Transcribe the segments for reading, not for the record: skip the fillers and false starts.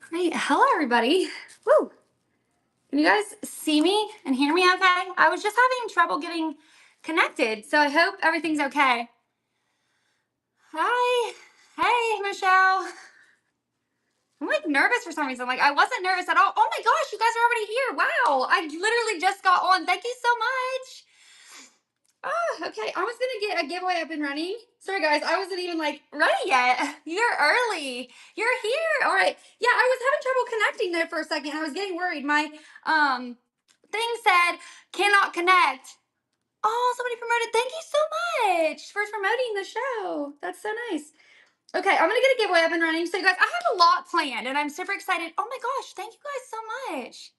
Great. Hello, everybody. Woo. Can you guys see me and hear me okay? I was just having trouble getting connected, so I hope everything's okay. Hi. Hey, Michelle. I'm like nervous for some reason. Like, I wasn't nervous at all. Oh my gosh, you guys are already here. Wow. I literally just got on. Thank you so much. Oh, okay. I was gonna get a giveaway up and running. Sorry, guys. I wasn't even like ready yet. You're early. You're here. All right. Yeah, I was having trouble connecting there for a second. I was getting worried. My thing said cannot connect. Oh, somebody promoted. Thank you so much for promoting the show. That's so nice. Okay, I'm gonna get a giveaway up and running. So, you guys, I have a lot planned, and I'm super excited. Oh my gosh, thank you guys so much.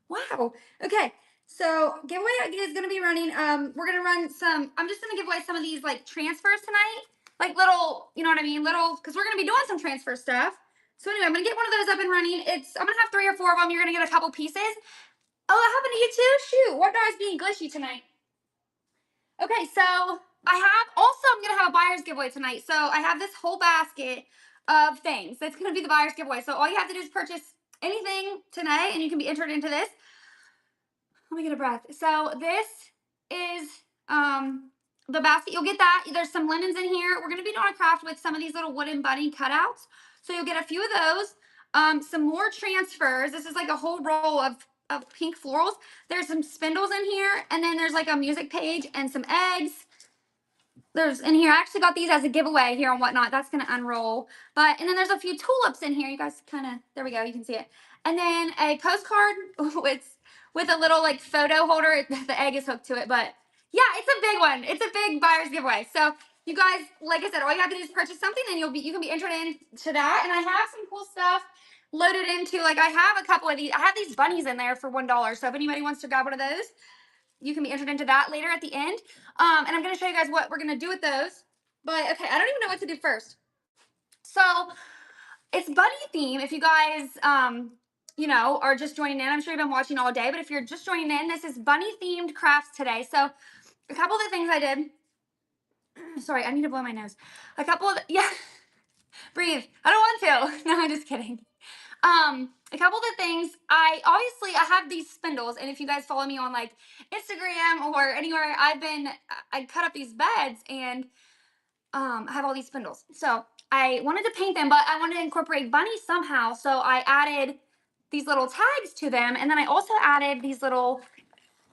Wow. Okay. So giveaway is gonna be running. We're gonna run some. I'm just gonna give away some of these like transfers tonight, like little, you know what I mean, little, because we're gonna be doing some transfer stuff. So anyway, I'm gonna get one of those up and running. I'm gonna have 3 or 4 of them. You're gonna get a couple pieces. Oh, that happened to you too. Shoot, what guy's being glitchy tonight? Okay, so I'm gonna have a buyer's giveaway tonight. So I have this whole basket of things that's gonna be the buyer's giveaway. So all you have to do is purchase anything tonight, and you can be entered into this. Let me get a breath. So this is the basket. You'll get that. There's some linens in here. We're going to be doing a craft with some of these little wooden bunny cutouts. So you'll get a few of those. Some more transfers. This is like a whole roll of pink florals. There's some spindles in here. And then there's like a music page and some eggs. There's in here. I actually got these as a giveaway here on Whatnot. That's going to unroll. And then there's a few tulips in here. You guys there we go. You can see it. And then a postcard with a little like photo holder. The egg is hooked to it, but yeah, it's a big one. It's a big buyer's giveaway. So you guys, like I said, all you have to do is purchase something, and you can be entered into that. And I have some cool stuff loaded into, like, I have a couple of these. I have these bunnies in there for $1. So if anybody wants to grab one of those, you can be entered into that later at the end. And I'm going to show you guys what we're going to do with those. But okay, I don't even know what to do first. So it's bunny theme. If you guys, are just joining in, I'm sure you've been watching all day, but if you're just joining in, this is bunny themed crafts today. So a couple of the things I did, sorry, I need to blow my nose. Yeah, breathe. I don't want to. No, I'm just kidding. A couple of the things, I have these spindles, and if you guys follow me on like Instagram or anywhere, I cut up these beds, and I have all these spindles. So I wanted to paint them, but I wanted to incorporate bunnies somehow. So I added these little tags to them, and then I also added these little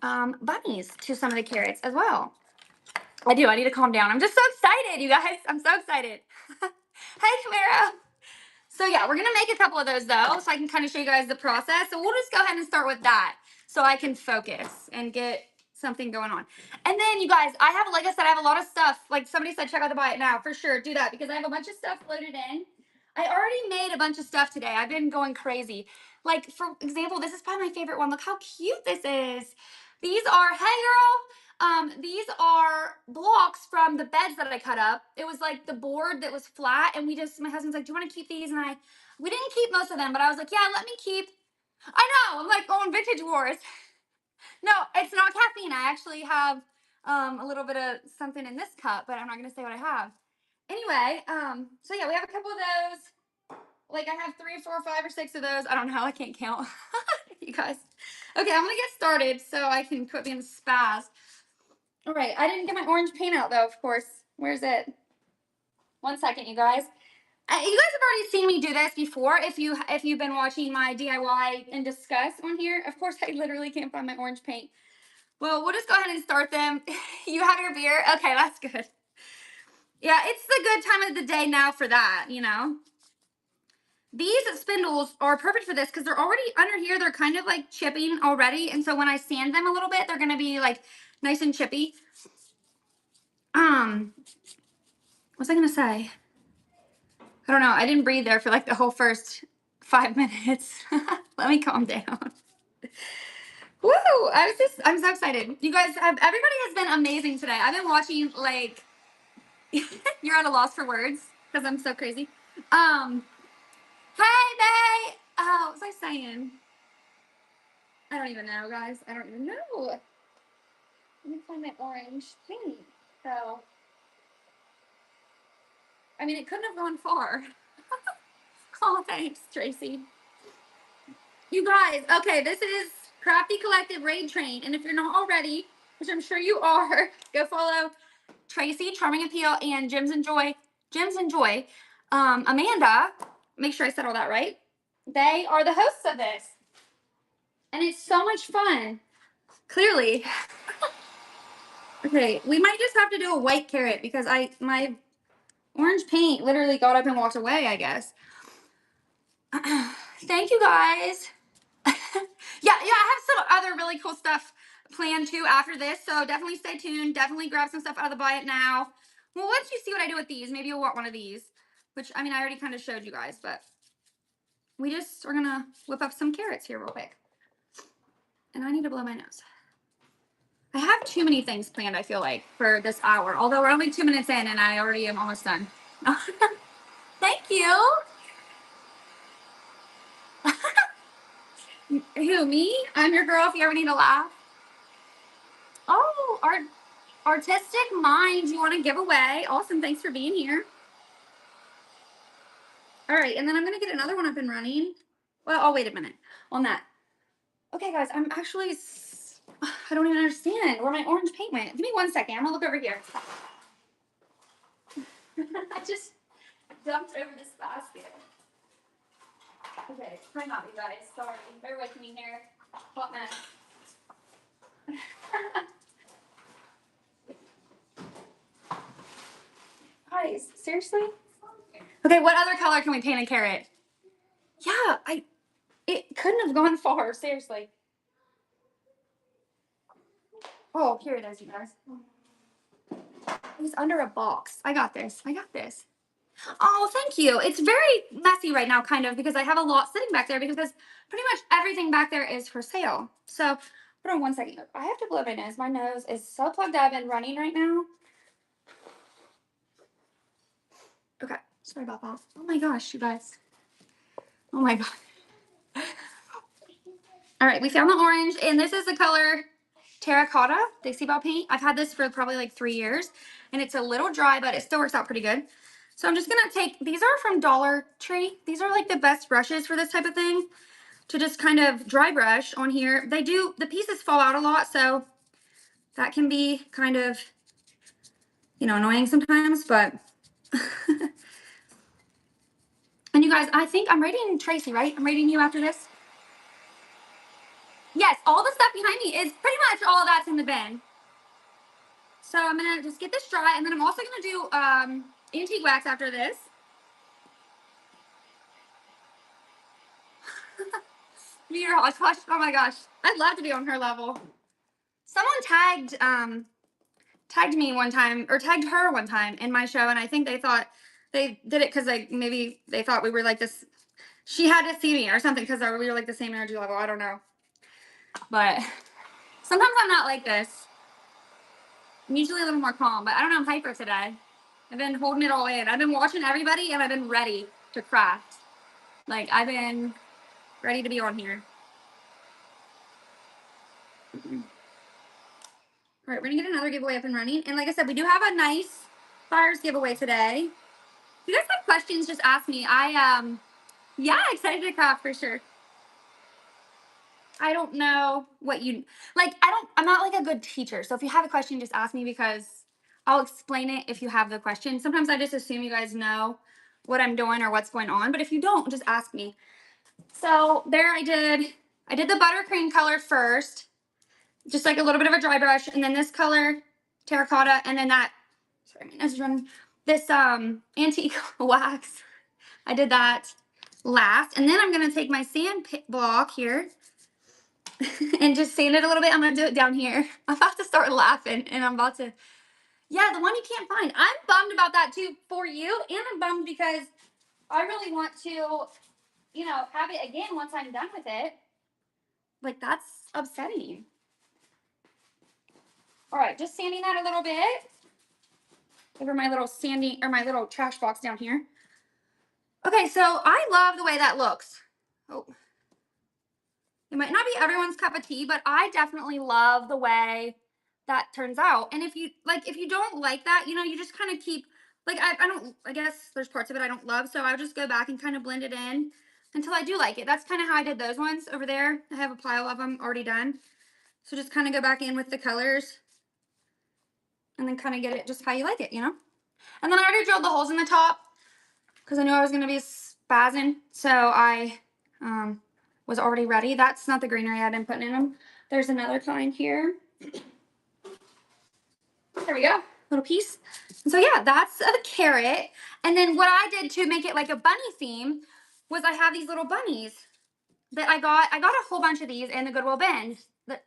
bunnies to some of the carrots as well. I need to calm down. I'm just so excited, you guys. I'm so excited. Hey, Camaro. So yeah, we're gonna make a couple of those though, so I can kind of show you guys the process. So we'll just go ahead and start with that, so I can focus and get something going on. And then you guys, like I said, I have a lot of stuff. Like somebody said, check out the buy it now for sure. Do that because I have a bunch of stuff loaded in. I already made a bunch of stuff today. I've been going crazy. Like for example, this is probably my favorite one. Look how cute this is. These are, hey girl. These are blocks from the beds that I cut up. It was like the board that was flat, and my husband's like, do you want to keep these? And we didn't keep most of them, but I was like, yeah, let me keep. I know, I'm like going vintage wars. No, it's not caffeine. I actually have a little bit of something in this cup, but I'm not gonna say what I have. Anyway, so yeah, we have a couple of those. Like I have 3 or 4 or 5 or 6 of those. I don't know. I can't count. You guys. Okay, I'm gonna get started so I can quit being spaz. All right, I didn't get my orange paint out though, of course. Where's it? 1 second, you guys. You guys have already seen me do this before. If you've been watching my DIY and discuss on here, of course I literally can't find my orange paint. Well, we'll just go ahead and start them. You have your beer? Okay, that's good. Yeah, it's the good time of the day now for that, These spindles are perfect for this because they're already under here. They're kind of like chipping already. And so when I sand them a little bit, they're going to be like nice and chippy. What was I going to say? I don't know. I didn't breathe there for like the whole first 5 minutes. Let me calm down. Woo! I'm so excited. You guys everybody has been amazing today. I've been watching like, you're at a loss for words because I'm so crazy. Hey, Bay! Oh, what was I saying? I don't even know, guys. I don't even know. Let me find my orange paint. So, I mean, it couldn't have gone far. Oh, thanks, Tracy. You guys, okay, this is Crafty Collective Raid Train. And if you're not already, which I'm sure you are, go follow Tracy, Charming Appeal, and Jim's Enjoy. Amanda, make sure I said all that right. They are the hosts of this. And it's so much fun. Clearly. Okay, we might just have to do a white carrot because my orange paint literally got up and walked away, I guess. Thank you guys. Yeah, I have some other really cool stuff planned too after this, so definitely stay tuned. Definitely grab some stuff out of the buy it now. Well, once you see what I do with these, maybe you'll want one of these, which, I mean, I already kind of showed you guys, but we're gonna whip up some carrots here real quick. And I need to blow my nose. I have too many things planned, I feel like, for this hour, although we're only 2 minutes in and I already am almost done. Thank you. Who, me? I'm your girl if you ever need to laugh. Oh, Artistic Mind, you want to give away? Awesome, thanks for being here. All right, and then I'm going to get another one up and running. Well, I'll wait a minute on that. Okay, guys, I'm actually, I don't even understand where my orange paint went. Give me 1 second. I'm going to look over here. I just dumped over this basket. Okay, hang on, you guys. Sorry. Bear with me here. Hot mess. Guys, seriously? Okay, what other color can we paint a carrot? Yeah, it couldn't have gone far, seriously. Oh, here it is, you guys. It was under a box. I got this. Oh, thank you. It's very messy right now, kind of, because I have a lot sitting back there because pretty much everything back there is for sale. So, hold on 1 second. I have to blow my nose. My nose is so plugged up and running right now. Okay, sorry about that. Oh my gosh, you guys. Oh my god. All right, we found the orange, and this is the color Terracotta Dixie Belle paint. I've had this for probably like 3 years, and it's a little dry, but it still works out pretty good. So I'm just gonna take, these are from Dollar Tree. These are like the best brushes for this type of thing, to just kind of dry brush on here. The pieces fall out a lot, so that can be kind of, you know, annoying sometimes, but. And you guys, I think I'm rating Tracy, right? I'm rating you after this. Yes, all the stuff behind me is pretty much all of that's in the bin. So I'm gonna just get this dry, and then I'm also gonna do antique wax after this. Meteor Hodgepodge. Oh my gosh, I'd love to be on her level. Someone tagged me one time, or tagged her one time in my show, and I think they thought they did it because maybe they thought we were like this. She had to see me or something because we were like the same energy level. I don't know, but sometimes I'm not like this. I'm usually a little more calm, but I don't know. I'm hyper today. I've been holding it all in. I've been watching everybody, and I've been ready to craft. Like, I've been ready to be on here. All right, we're gonna get another giveaway up and running. And like I said, we do have a nice buyer's giveaway today. If you guys have questions, just ask me. Yeah, excited to craft for sure. I don't know what you like. I'm not like a good teacher. So if you have a question, just ask me because I'll explain it if you have the question. Sometimes I just assume you guys know what I'm doing or what's going on. But if you don't, just ask me. So there I did the buttercream color first, just like a little bit of a dry brush, and then this color, terracotta, and then that, sorry, my nose is running, this antique wax. I did that last, and then I'm gonna take my sand block here and just sand it a little bit. I'm gonna do it down here. I'm about to start laughing, and I'm about to, yeah, the one you can't find. I'm bummed about that too for you, and I'm bummed because I really want to, you know, have it again once I'm done with it. Like, that's upsetting. All right, just sanding that a little bit over my little my little trash box down here. Okay, so I love the way that looks. Oh, it might not be everyone's cup of tea, but I definitely love the way that turns out. And if you don't like that, you know, you just kind of keep like, I guess there's parts of it I don't love, so I'll just go back and kind of blend it in until I do like it. That's kind of how I did those ones over there. I have a pile of them already done. So just kind of go back in with the colors and then kind of get it just how you like it, you know? And then I already drilled the holes in the top because I knew I was going to be spazzing. So I was already ready. That's not the greenery I've been putting in them. There's another kind here. There we go. Little piece. And so yeah, that's a carrot. And then what I did to make it like a bunny theme was I have these little bunnies that I got a whole bunch of these in the Goodwill bin.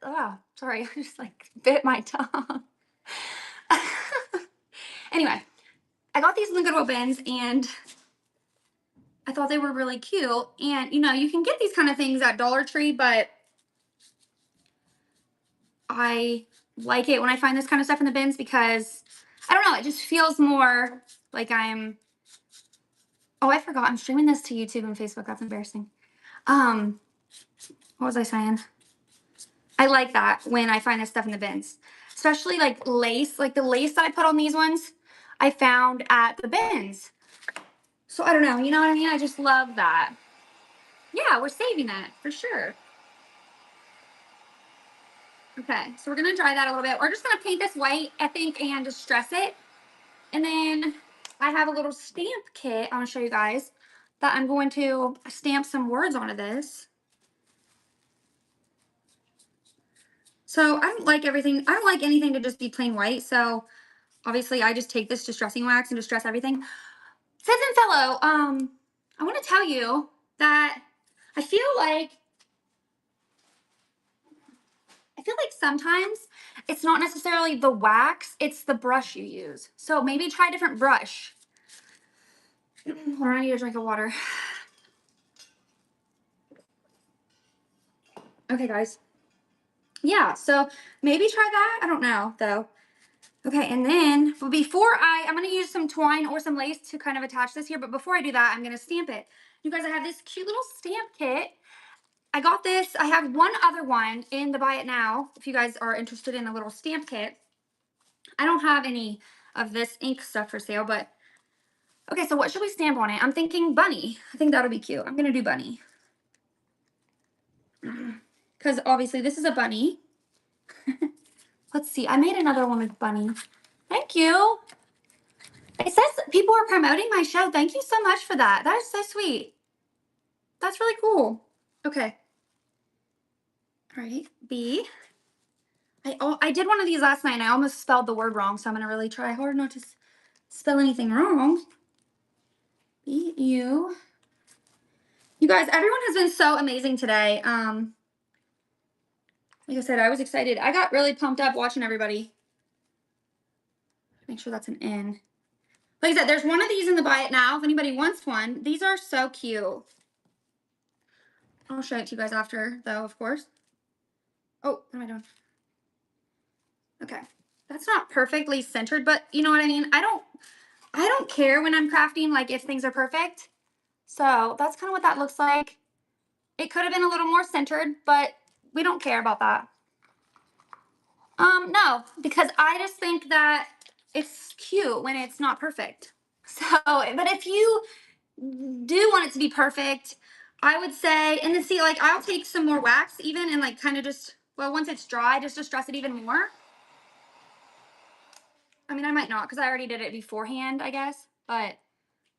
Oh, sorry, I just like bit my tongue. Anyway, I got these in the Goodwill bins and I thought they were really cute. And you know, you can get these kind of things at Dollar Tree, but I like it when I find this kind of stuff in the bins because I don't know, it just feels more like I'm, oh, I forgot I'm streaming this to YouTube and Facebook. That's embarrassing. What was I saying? I like that when I find this stuff in the bins, especially like lace, like the lace that I put on these ones, I found at the bins. So I don't know, you know what I mean? I just love that. Yeah, we're saving that for sure. Okay, so we're gonna dry that a little bit. We're just gonna paint this white, I think, and distress it. And then I have a little stamp kit I want to show you guys that I'm going to stamp some words onto this. So I don't like everything. I don't like anything to just be plain white. So obviously I just take this distressing wax and distress everything. Citizen Fellow, I want to tell you that I feel like sometimes it's not necessarily the wax, it's the brush you use. So maybe try a different brush. Hold on, I need a drink of water. Okay, guys. Yeah, so maybe try that. I don't know, though. Okay, and then before I'm going to use some twine or some lace to kind of attach this here. But before I do that, I'm going to stamp it. You guys, I have this cute little stamp kit. I got this. I have one other one in the Buy It Now if you guys are interested in a little stamp kit. I don't have any of this ink stuff for sale, but okay, so what should we stamp on it? I'm thinking bunny. I think that'll be cute. I'm going to do bunny. Because obviously this is a bunny. Let's see. I made another one with bunny. Thank you. It says people are promoting my show. Thank you so much for that. That is so sweet. That's really cool. Okay. All right. B. I did one of these last night and I almost spelled the word wrong, so I'm going to really try hard not to spell anything wrong. B, U. You guys, everyone has been so amazing today. Like I said, I was excited. I got really pumped up watching everybody. Make sure that's an N. Like I said, there's one of these in the Buy It Now if anybody wants one. These are so cute. I'll show it to you guys after, though, of course. Oh, what am I doing? Okay. That's not perfectly centered, but you know what I mean? I don't care when I'm crafting, like, if things are perfect. So that's kind of what that looks like. It could have been a little more centered, but we don't care about that. No, because I just think that it's cute when it's not perfect. So, but if you do want it to be perfect, I would say, and then see, like, I'll take some more wax even and like kind of just, well, once it's dry, just distress it even more. I mean, I might not because I already did it beforehand, I guess, but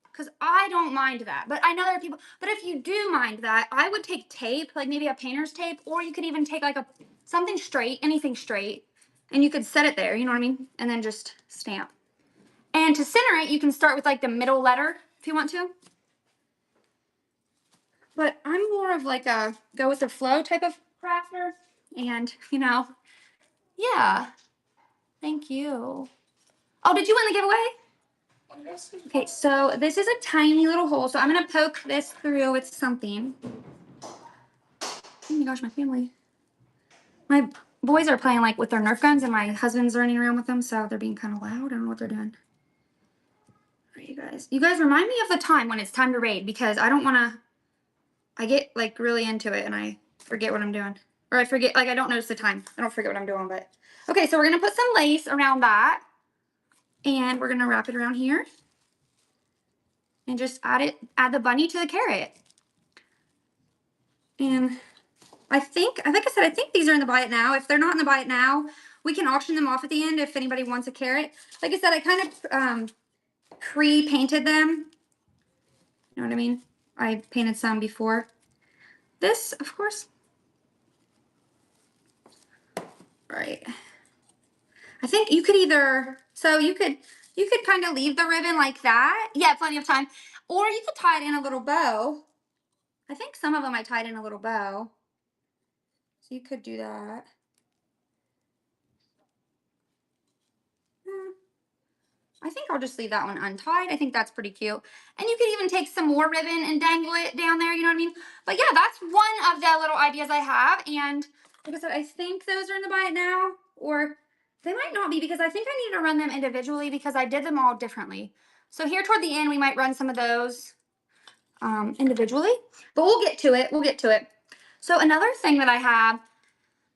because I don't mind that. But I know there are people, but if you do mind that, I would take tape, like maybe a painter's tape, or you could even take like something straight, anything straight, and you could set it there, you know what I mean? And then just stamp. And to center it, you can start with like the middle letter if you want to. But I'm more of like a go with the flow type of crafter. And, you know, yeah. Thank you. Oh, did you win the giveaway? Okay, so this is a tiny little hole. So I'm going to poke this through with something. Oh my gosh, my family. My boys are playing like with their Nerf guns and my husband's running around with them. So they're being kind of loud. I don't know what they're doing. All right, you guys. You guys remind me of the time when it's time to raid because I don't want to. I get like really into it and I forget what I'm doing. Or I forget, like I don't notice the time. I don't forget what I'm doing, but. Okay, so we're going to put some lace around that. And we're going to wrap it around here. and just add the bunny to the carrot. And I think I said, I think these are in the buy it now. If they're not in the buy it now, we can auction them off at the end if anybody wants a carrot. Like I said, I kind of pre-painted them. You know what I mean? I painted some before. This, of course. Right. I think you could either, so you could kind of leave the ribbon like that. Yeah, plenty of time. Or you could tie it in a little bow. I think some of them I tied in a little bow. So you could do that. I think I'll just leave that one untied. I think that's pretty cute. And you could even take some more ribbon and dangle it down there, you know what I mean? But yeah, that's one of the little ideas I have. And like I said, I think those are in the buy it now, or they might not be, because I think I need to run them individually because I did them all differently. So here toward the end, we might run some of those individually, but we'll get to it. We'll get to it. So another thing that I have,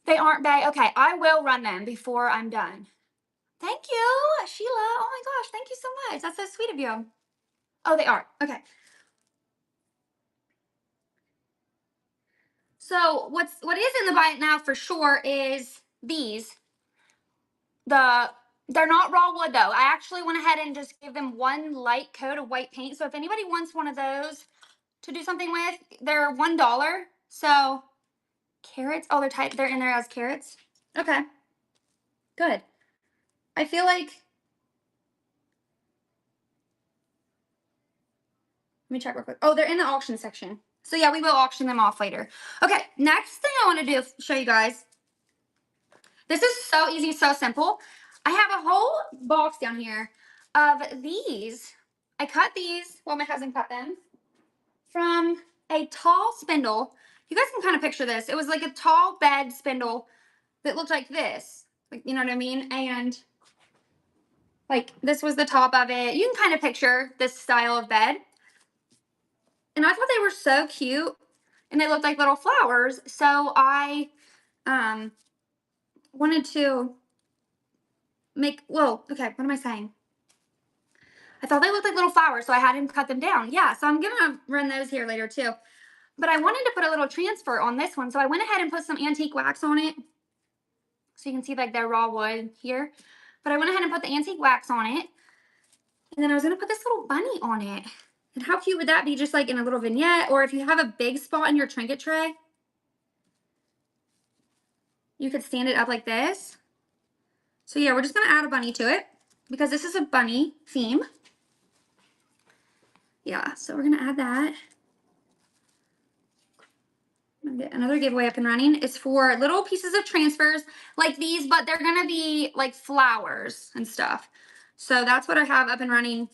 they aren't bag. Okay, I will run them before I'm done. Thank you, Sheila. Oh my gosh, thank you so much. That's so sweet of you. Oh, they are. Okay. So what is in the buy it now for sure is these. They're not raw wood though. I actually went ahead and just gave them one light coat of white paint. So if anybody wants one of those to do something with, they're $1. So carrots. Oh, they're in there as carrots. Okay. Good. I feel like, let me check real quick. Oh, they're in the auction section. So yeah, we will auction them off later. Okay, next thing I want to do is show you guys. This is so easy, so simple. I have a whole box down here of these. I cut these, well, my husband cut them from a tall spindle. You guys can kind of picture this. It was like a tall bed spindle that looked like this. Like, you know what I mean? And like this was the top of it. You can kind of picture this style of bed. And I thought they were so cute and they looked like little flowers. So I wanted to make, whoa, okay, what am I saying? I thought they looked like little flowers, so I had him cut them down. Yeah, so I'm gonna run those here later too. But I wanted to put a little transfer on this one, so I went ahead and put some antique wax on it. So you can see like their raw wood here. But I went ahead and put the antique wax on it. And then I was gonna put this little bunny on it. And how cute would that be, just like in a little vignette, or if you have a big spot in your trinket tray, you could stand it up like this. So yeah, we're just gonna add a bunny to it because this is a bunny theme. Yeah, so we're gonna add that. I'm gonna get another giveaway up and running. It's for little pieces of transfers like these, but they're gonna be like flowers and stuff. So that's what I have up and running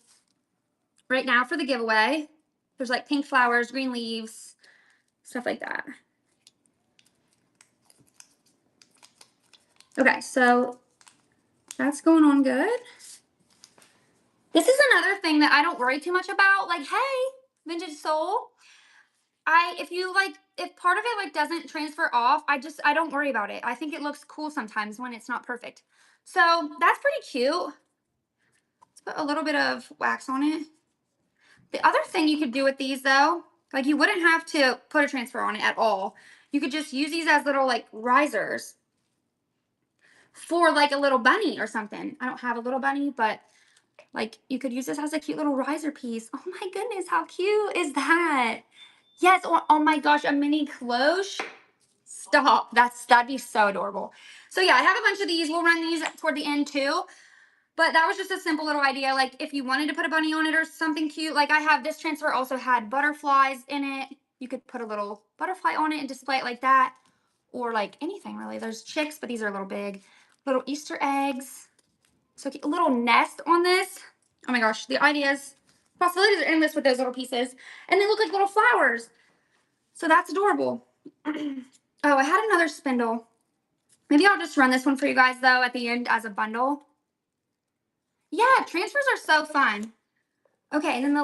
right now for the giveaway. There's like pink flowers, green leaves, stuff like that. Okay, so that's going on good. This is another thing that I don't worry too much about. Like, hey, Vintage Soul, if part of it like doesn't transfer off, I don't worry about it. I think it looks cool sometimes when it's not perfect. So that's pretty cute. Let's put a little bit of wax on it. The other thing you could do with these though, like you wouldn't have to put a transfer on it at all. You could just use these as little like risers for like a little bunny or something. I don't have a little bunny, but like you could use this as a cute little riser piece. Oh my goodness, how cute is that? Yes, oh my gosh, a mini cloche. Stop, that'd be so adorable. So yeah, I have a bunch of these. We'll run these toward the end too. But that was just a simple little idea. Like if you wanted to put a bunny on it or something cute, like I have this transfer also had butterflies in it. You could put a little butterfly on it and display it like that. Or like anything really. There's chicks, but these are a little big. Little Easter eggs. So a little nest on this. Oh my gosh, the ideas, possibilities are endless with those little pieces. And they look like little flowers. So that's adorable. Oh, I had another spindle. Maybe I'll just run this one for you guys though at the end as a bundle. Yeah, transfers are so fun. Okay, and then the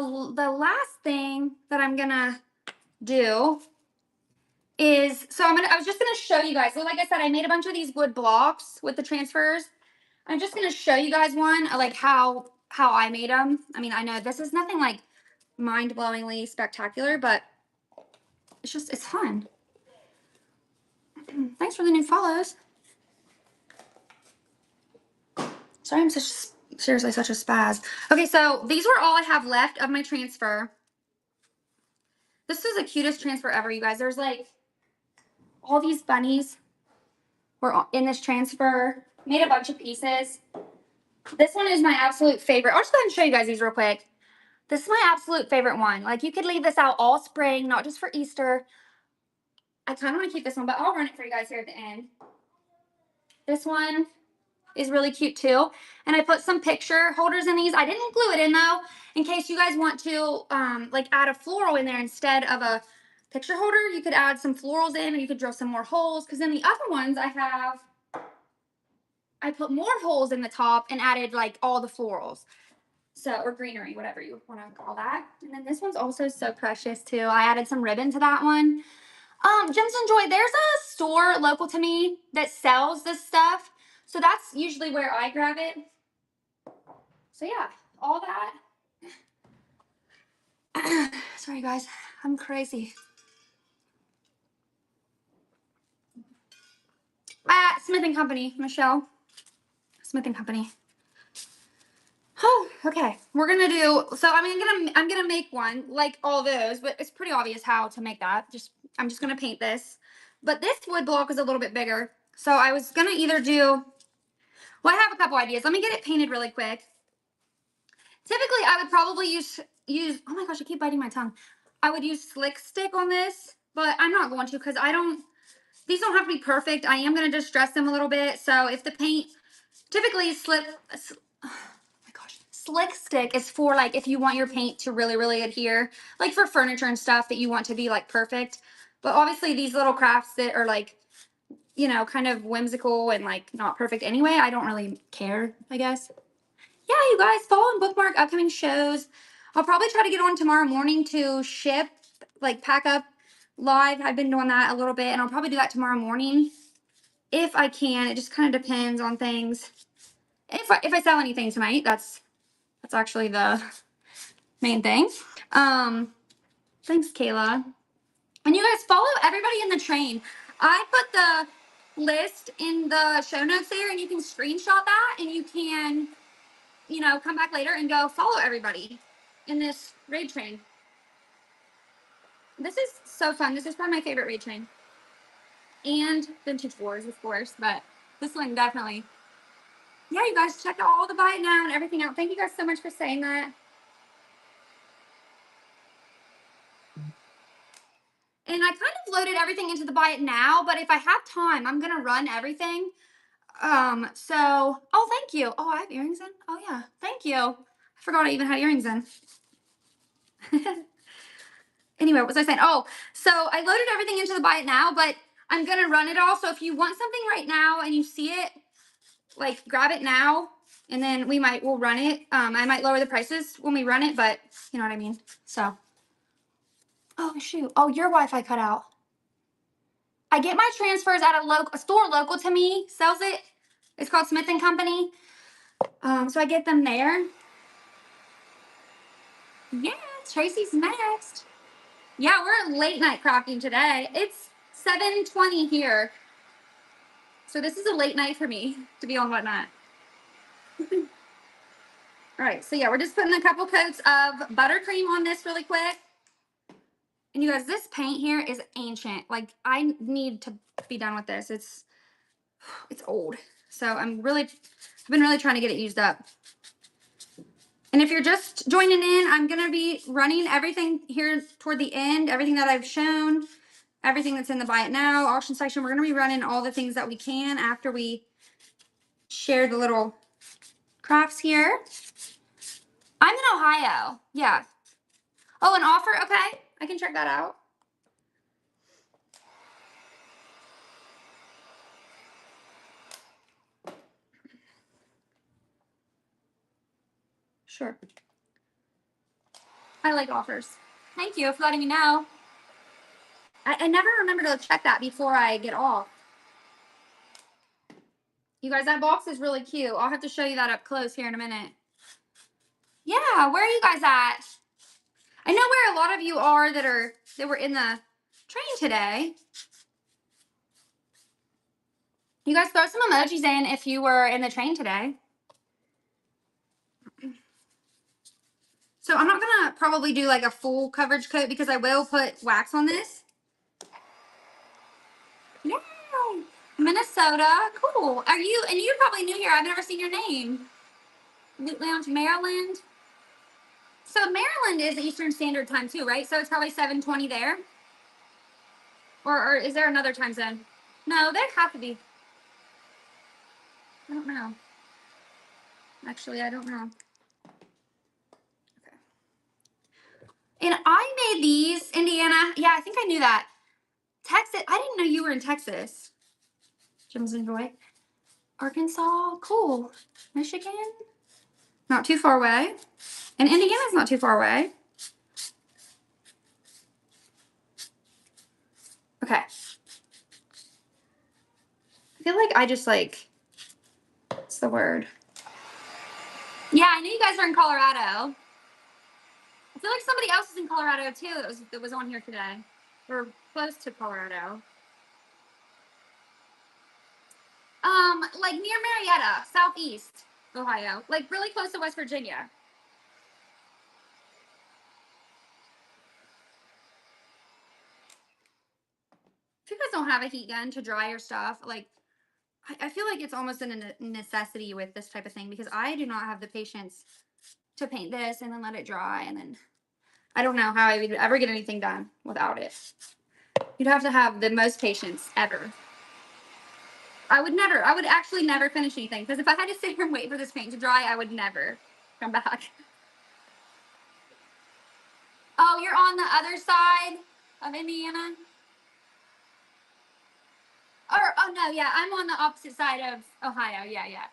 last thing that I'm gonna do is, so I was just gonna show you guys. So like I said, I made a bunch of these wood blocks with the transfers. I'm just gonna show you guys one, like how I made them. I mean, I know this is nothing like mind-blowingly spectacular, but it's fun. Thanks for the new follows. Sorry, I'm seriously such a spaz. Okay, so these were all I have left of my transfer. This is the cutest transfer ever, you guys. There's like all these bunnies were in this transfer. Made a bunch of pieces. This one is my absolute favorite. I'll just go ahead and show you guys these real quick. This is my absolute favorite one. Like, you could leave this out all spring, not just for Easter. I kind of want to keep this one, but I'll run it for you guys here at the end. This one is really cute too. And I put some picture holders in these. I didn't glue it in though, in case you guys want to like add a floral in there instead of a picture holder. You could add some florals in, and you could drill some more holes. Because in the other ones I put more holes in the top and added like all the florals. So, or greenery, whatever you want to call that. And then this one's also so precious too. I added some ribbon to that one. Gems and Joy, there's a store local to me that sells this stuff. So that's usually where I grab it. So yeah, all that. Sorry guys, I'm crazy. Smith & Company, Michelle. Smith & Company. Oh, okay. We're gonna do, so I'm gonna make one like all those, but it's pretty obvious how to make that. I'm just gonna paint this. But this wood block is a little bit bigger. So I was gonna either do, well, I have a couple ideas. Let me get it painted really quick. Typically, I would probably use, oh my gosh, I keep biting my tongue. I would use Slick Stick on this, but I'm not going to because these don't have to be perfect. I am going to distress them a little bit. So if the paint, typically Slick Stick is for like if you want your paint to really, really adhere, like for furniture and stuff that you want to be like perfect. But obviously these little crafts that are like, you know, kind of whimsical and like not perfect anyway, I don't really care, I guess. Yeah, you guys, follow and bookmark upcoming shows. I'll probably try to get on tomorrow morning to ship, like pack up live. I've been doing that a little bit, and I'll probably do that tomorrow morning if I can. It just kind of depends on things. If I sell anything tonight, that's actually the main thing. Thanks, Kayla. And you guys follow everybody in the train. I put the list in the show notes there, and you can screenshot that, and you can, you know, come back later and go follow everybody in this raid train. This is so fun. This is probably my favorite raid train. And Vintage Wars, of course, but this one definitely. Yeah, you guys check out all the buy it now and everything out. Thank you guys so much for saying that. And I kind of loaded everything into the buy it now, but if I have time, I'm gonna run everything. So, oh, thank you. Oh, I have earrings in. Oh yeah, thank you. I forgot I even had earrings in. Anyway, what was I saying? Oh, so I loaded everything into the buy it now, but I'm gonna run it all. So if you want something right now and you see it, like grab it now, and then we'll run it. I might lower the prices when we run it, but you know what I mean. So, oh shoot, oh your Wi-Fi cut out. I get my transfers at a store local to me, sells it. It's called Smith & Company. So I get them there. Yeah, Tracy's next. Yeah, we're late night crafting today. It's 7:20 here. So this is a late night for me to be on Whatnot. All right, so yeah, we're just putting a couple coats of buttercream on this really quick. And you guys, this paint here is ancient. Like, I need to be done with this. It's old. So I've been really trying to get it used up. And if you're just joining in, I'm going to be running everything here toward the end, everything that I've shown, everything that's in the buy it now auction section. We're going to be running all the things that we can after we share the little crafts here. I'm in Ohio. Yeah. Oh, an offer? Okay. I can check that out. Sure. I like offers. Thank you for letting me know. I never remember to check that before I get off. You guys, that box is really cute. I'll have to show you that up close here in a minute. Yeah, where are you guys at? I know where a lot of you are that were in the train today. You guys throw some emojis in if you were in the train today. So I'm not gonna probably do like a full coverage coat because I will put wax on this. Yay! Minnesota, cool. Are you? And you're probably new here. I've never seen your name. Loot Lounge, Maryland. So Maryland is Eastern Standard Time too, right? So it's probably 7:20 there. Or is there another time zone? No, there have to be. I don't know. Actually, I don't know. Okay. And I made these, Indiana. Yeah, I think I knew that. Texas. I didn't know you were in Texas. Jim's Enjoy. Arkansas. Cool. Michigan. Not too far away. And Indiana's not too far away. Okay. I feel like I just like, what's the word? Yeah, I knew you guys are in Colorado. I feel like somebody else is in Colorado too that was on here today. Or close to Colorado. Like near Marietta, southeast Ohio. Like really close to West Virginia. If you guys don't have a heat gun to dry your stuff, like I feel like it's almost a necessity with this type of thing because I do not have the patience to paint this and then let it dry and then I don't know how I would ever get anything done without it. You'd have to have the most patience ever. I would actually never finish anything because if I had to sit here and wait for this paint to dry, I would never come back. Oh, you're on the other side of Indiana? Or, oh no, yeah, I'm on the opposite side of Ohio. Yeah, yeah.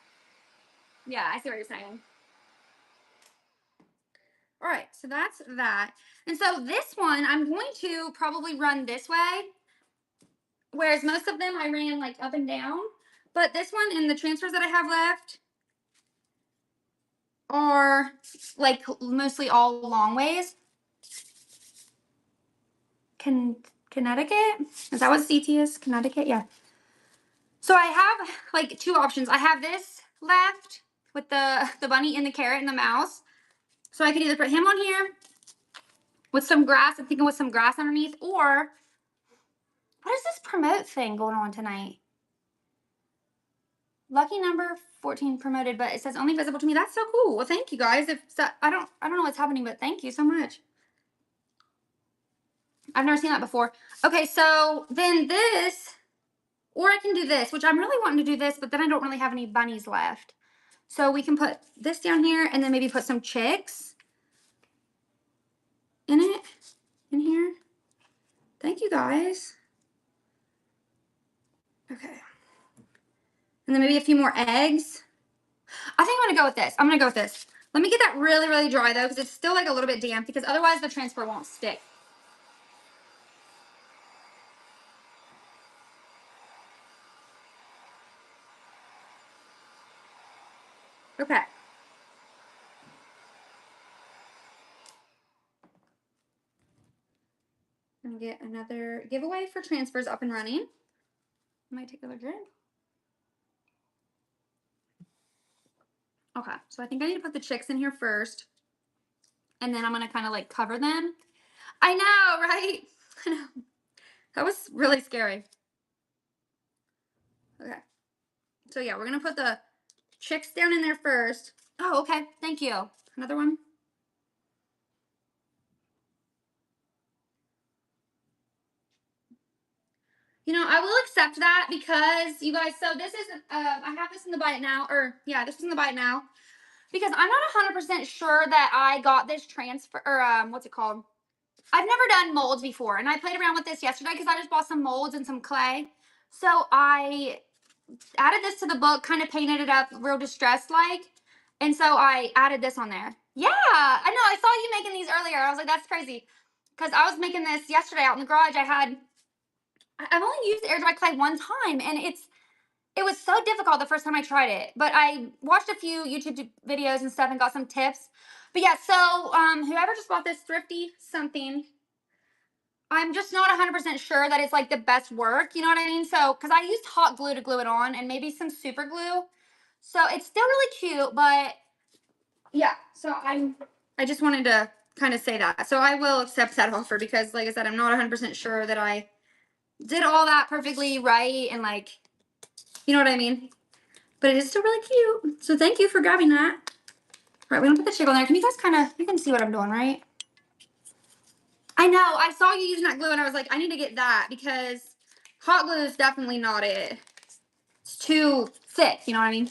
Yeah, I see what you're saying. All right, so that's that. And so this one, I'm going to probably run this way. Whereas most of them I ran like up and down. But this one and the transfers that I have left are like mostly all long ways. Connecticut? Is that what CT is? Connecticut? Yeah. So I have like two options. I have this left with the bunny and the carrot and the mouse. So I could either put him on here with some grass. I'm thinking with some grass underneath. Or what is this promote thing going on tonight? Lucky number 14 promoted, but it says only visible to me. That's so cool. Well, thank you guys. If so, I don't know what's happening, but thank you so much. I've never seen that before. Okay, so then this, or I can do this, which I'm really wanting to do this, but then I don't really have any bunnies left. So we can put this down here and then maybe put some chicks in it, in here. Thank you guys. Okay. And then maybe a few more eggs. I think I'm gonna go with this. I'm gonna go with this. Let me get that really, really dry though, because it's still like a little bit damp because otherwise the transfer won't stick. Okay. And get another giveaway for transfers up and running. I might take another drink. Okay, so I think I need to put the chicks in here first. And then I'm going to kind of like cover them. I know, right? I know. That was really scary. Okay. So yeah, we're going to put the chicks down in there first. Oh, okay. Thank you. Another one. You know, I will accept that because you guys, so this is, I have this in the buy it now, or yeah, this is in the buy it now. Because I'm not 100% sure that I got this transfer, or what's it called? I've never done molds before, and I played around with this yesterday because I just bought some molds and some clay. So I added this to the book, kind of painted it up real distressed like, and so I added this on there. Yeah, I know. I saw you making these earlier. I was like, that's crazy, because I was making this yesterday out in the garage. I've only used air dry clay one time, and It was so difficult the first time I tried it, but I watched a few YouTube videos and stuff and got some tips. But yeah, so whoever just bought this Thrifty something, I'm just not 100% sure that it's like the best work, you know what I mean? So, because I used hot glue to glue it on and maybe some super glue. So it's still really cute, but yeah, so I just wanted to kind of say that. So I will accept that offer because like I said, I'm not 100% sure that I did all that perfectly right and like, you know what I mean? But it is still really cute. So thank you for grabbing that. All right, we're gonna put the chick on there. Can you guys you can see what I'm doing, right? I know, I saw you using that glue and I was like, I need to get that because hot glue is definitely not it. It's too thick, you know what I mean?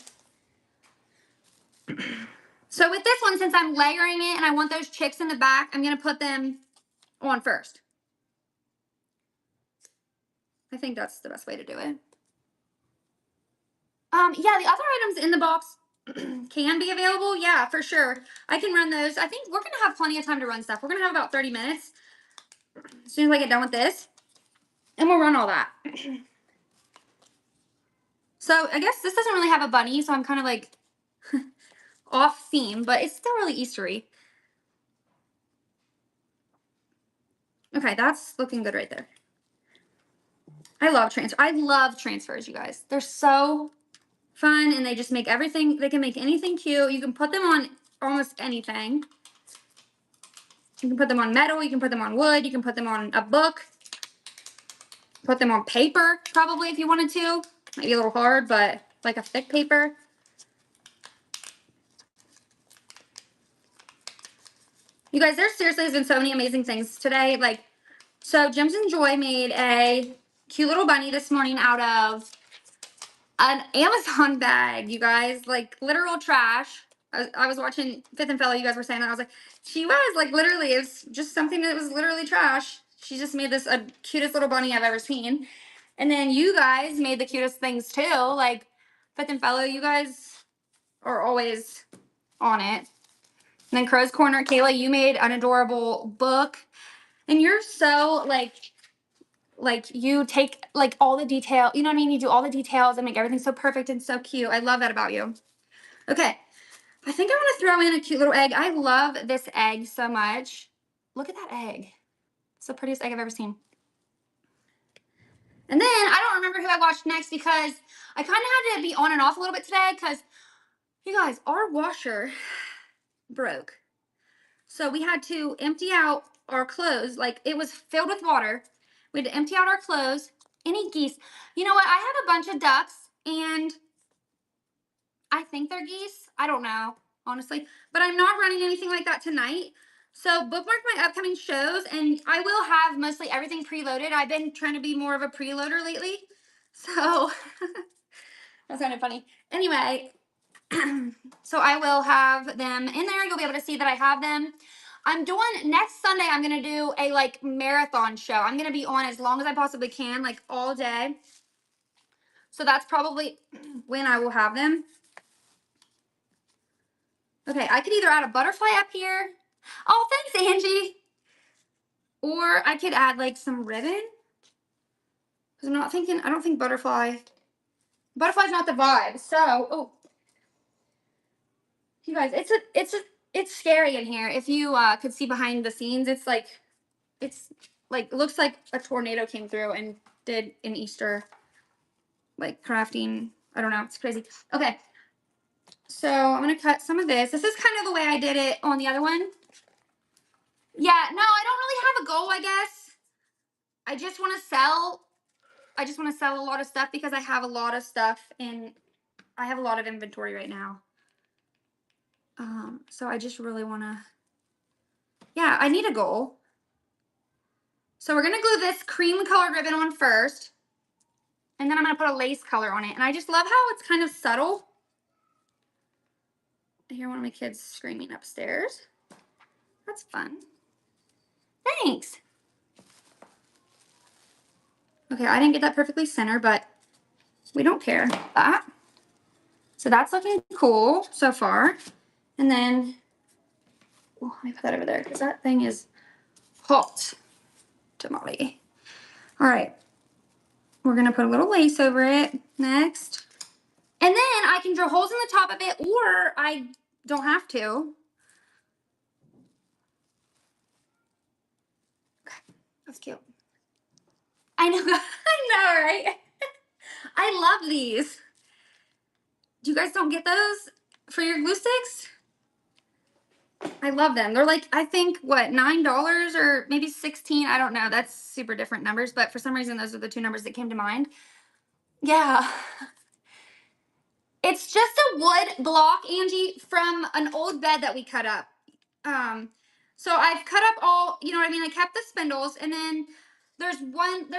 So with this one, since I'm layering it and I want those chicks in the back, I'm gonna put them on first. I think that's the best way to do it. Yeah, the other items in the box can be available. Yeah, for sure. I can run those. I think we're gonna have plenty of time to run stuff. We're gonna have about 30 minutes as soon as I get done with this. And we'll run all that. So I guess this doesn't really have a bunny, so I'm kind of like off theme, but it's still really Eastery. Okay, that's looking good right there. I love transfers, you guys. They're so fun and they just make everything, they can make anything cute. You can put them on almost anything. You can put them on metal, you can put them on wood, you can put them on a book, put them on paper probably if you wanted to. Might be a little hard, but like a thick paper. You guys, there seriously has been so many amazing things today. Like, so Gems and Joy made a cute little bunny this morning out of an Amazon bag, you guys. Like, literal trash. I was watching Fifth and Fellow, you guys were saying that. I was like, she was, like, literally, it's just something that was literally trash. She just made this a cutest little bunny I've ever seen. And then you guys made the cutest things, too. Like, Fifth and Fellow, you guys are always on it. And then Crow's Corner, Kayla, you made an adorable book. And you're so, like you take like all the detail, you know what I mean? You do all the details and make everything so perfect and so cute. I love that about you. Okay, I think I want to throw in a cute little egg. I love this egg so much. Look at that egg. It's the prettiest egg I've ever seen. And then I don't remember who I watched next because I kind of had to be on and off a little bit today because you guys, our washer broke. So we had to empty out our clothes. Like, it was filled with water. We had to empty out our clothes. Any geese? You know what? I have a bunch of ducks, and I think they're geese. I don't know, honestly. But I'm not running anything like that tonight. So bookmark my upcoming shows, and I will have mostly everything preloaded. I've been trying to be more of a preloader lately. So that's kind of funny. Anyway, so I will have them in there. You'll be able to see that I have them. I'm doing next Sunday. I'm going to do a like marathon show. I'm going to be on as long as I possibly can, like all day. So that's probably when I will have them. Okay, I could either add a butterfly up here. Oh, thanks, Angie. Or I could add like some ribbon. Because I'm not thinking, I don't think butterfly's not the vibe. So, oh. You guys, it's scary in here. If you could see behind the scenes, it's like looks like a tornado came through and did an Easter like crafting. I don't know, it's crazy. Okay, so I'm gonna cut some of this. This is kind of the way I did it on the other one. Yeah, no, I don't really have a goal, I guess. I just want to sell a lot of stuff because I have a lot of stuff and I have a lot of inventory right now. So I just really want to, yeah, I need a goal. So we're going to glue this cream colored ribbon on first. And then I'm going to put a lace color on it. And I just love how it's kind of subtle. I hear one of my kids screaming upstairs. That's fun. Thanks. Okay, I didn't get that perfectly centered, but we don't care about that. So that's looking cool so far. And then, oh, let me put that over there because that thing is hot tamale. All right. We're going to put a little lace over it next. And then I can drill holes in the top of it, or I don't have to. Okay, that's cute. I know, I know, right? I love these. You guys don't get those for your glue sticks? I love them. They're like, I think, what, $9 or maybe 16? I don't know. That's super different numbers, but for some reason, those are the two numbers that came to mind. Yeah. It's just a wood block, Angie, from an old bed that we cut up. So I've cut up all, you know what I mean? I kept the spindles, and then there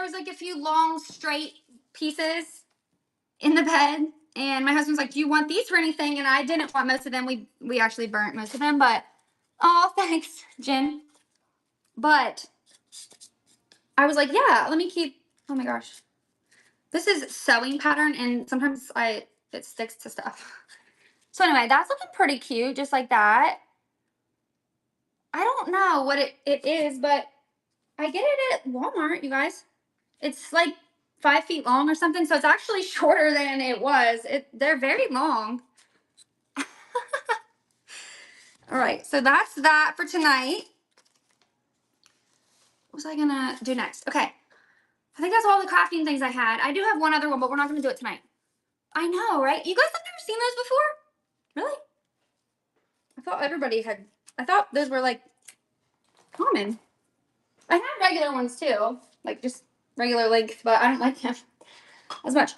was like a few long straight pieces in the bed, and my husband's like, do you want these for anything? And I didn't want most of them. We actually burnt most of them, but oh, thanks, Jen. But I was like, yeah, let me keep, oh my gosh. This is sewing pattern, and sometimes it sticks to stuff. So anyway, that's looking pretty cute, just like that. I don't know what it is, but I get it at Walmart, you guys. It's like 5 feet long or something, so it's actually shorter than it was. They're very long. All right, so that's that for tonight. What was I gonna do next? Okay, I think that's all the crafting things I had. I do have one other one, but we're not gonna do it tonight. I know, right? You guys have never seen those before? Really? I thought everybody had. I thought those were like common. I have regular ones too, like just regular length, but I don't like them as much.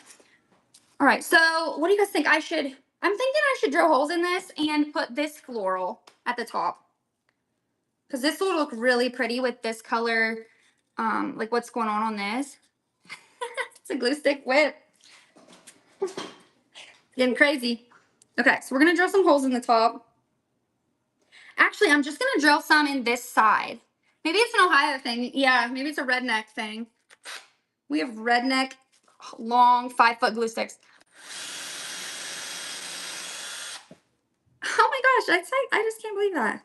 All right, so what do you guys think? I'm thinking I should drill holes in this and put this floral at the top, because this will look really pretty with this color, like what's going on this. It's a glue stick whip. Getting crazy. Okay, so we're gonna drill some holes in the top. Actually, I'm just gonna drill some in this side. Maybe it's an Ohio thing. Yeah, maybe it's a redneck thing. We have redneck, long 5-foot glue sticks. Oh my gosh, I just can't believe that.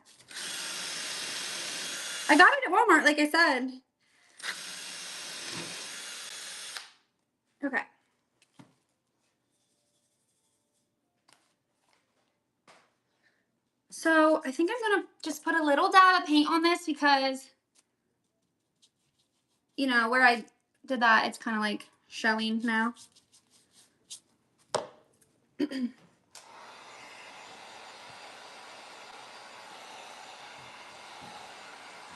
I got it at Walmart, like I said. Okay. So I think I'm gonna just put a little dab of paint on this because, you know, where I did that, it's kind of like showing now.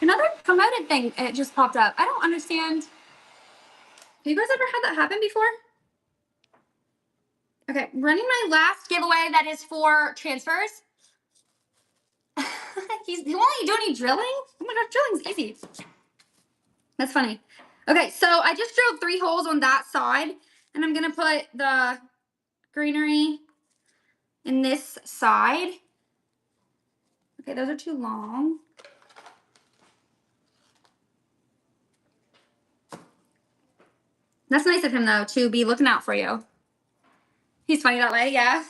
Another promoted thing, it just popped up. I don't understand. Have you guys ever had that happen before? Okay, running my last giveaway that is for transfers. You won't do any drilling? Oh my gosh, drilling's easy. That's funny. Okay, so I just drilled 3 holes on that side, and I'm gonna put the greenery in this side. Okay, those are too long. That's nice of him, though, to be looking out for you. He's funny that way, yeah.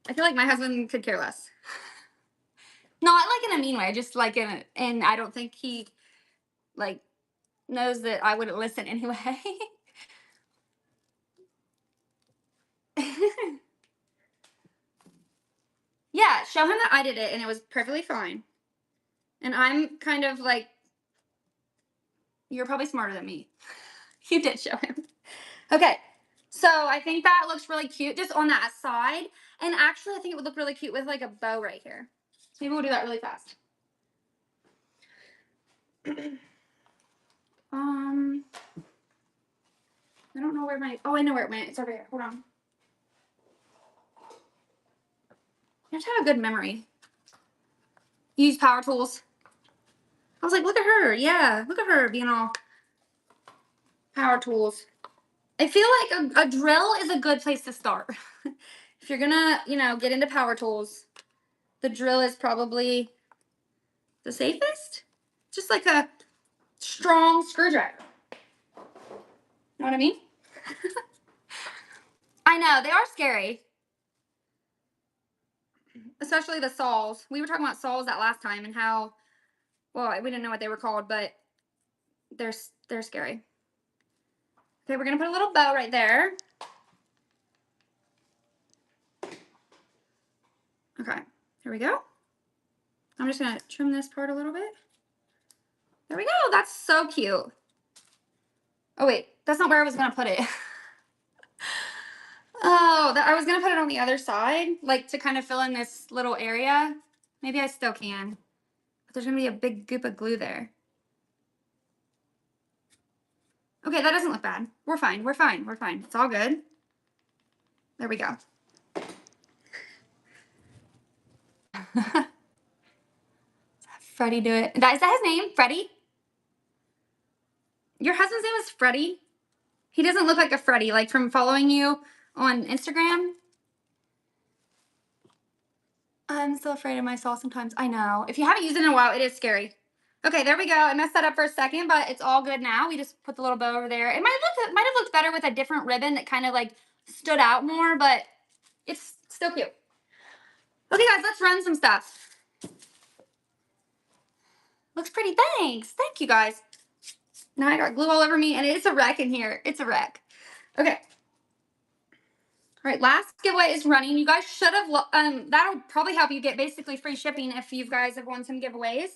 I feel like my husband could care less. Not like in a mean way, just like and I don't think he, like, knows that I wouldn't listen anyway. Yeah, show him that I did it, and it was perfectly fine. And I'm kind of like, you're probably smarter than me. You did show him. Okay, so I think that looks really cute just on that side. And actually, I think it would look really cute with like a bow right here. So maybe we'll do that really fast. I don't know where I know where it went. It's over here. Hold on. You have to have a good memory. Use power tools. I was like, look at her. Yeah, look at her being all power tools. I feel like a drill is a good place to start. If you're gonna, you know, get into power tools, the drill is probably the safest. Just like a strong screwdriver. Know what I mean? I know, they are scary. Especially the saws. We were talking about saws that last time and how, well, we didn't know what they were called, but they're scary. Okay, we're gonna put a little bow right there. Okay, here we go. I'm just gonna trim this part a little bit. There we go. That's so cute. Oh wait, that's not where I was gonna put it. Oh, I was gonna put it on the other side, like to kind of fill in this little area. Maybe I still can. But there's gonna be a big goop of glue there. Okay, that doesn't look bad. We're fine, we're fine, we're fine. It's all good. There we go. Freddie do it. Is that his name? Freddie? Your husband's name is Freddie? He doesn't look like a Freddie, like from following you on Instagram. I'm still afraid of myself sometimes. I know. If you haven't used it in a while, it is scary. Okay, there we go. I messed that up for a second, but it's all good now. We just put the little bow over there. It might have looked better with a different ribbon that kind of like stood out more, but it's still cute. Okay, guys, let's run some stuff. Looks pretty. Thanks. Thank you, guys. Now I got glue all over me, and it's a wreck in here. It's a wreck. Okay. All right, last giveaway is running. You guys should have, that'll probably help you get basically free shipping if you guys have won some giveaways.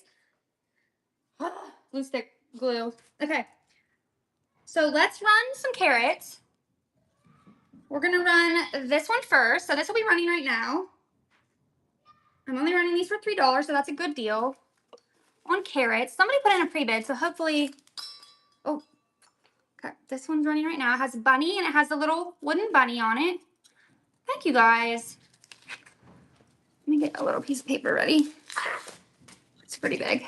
Glue stick, glue. Okay. So let's run some carrots. We're going to run this one first. So this will be running right now. I'm only running these for $3, so that's a good deal. On carrots. Somebody put in a pre-bid, so hopefully, oh, okay. This one's running right now. It has a bunny, and it has a little wooden bunny on it. Thank you, guys. Let me get a little piece of paper ready. It's pretty big.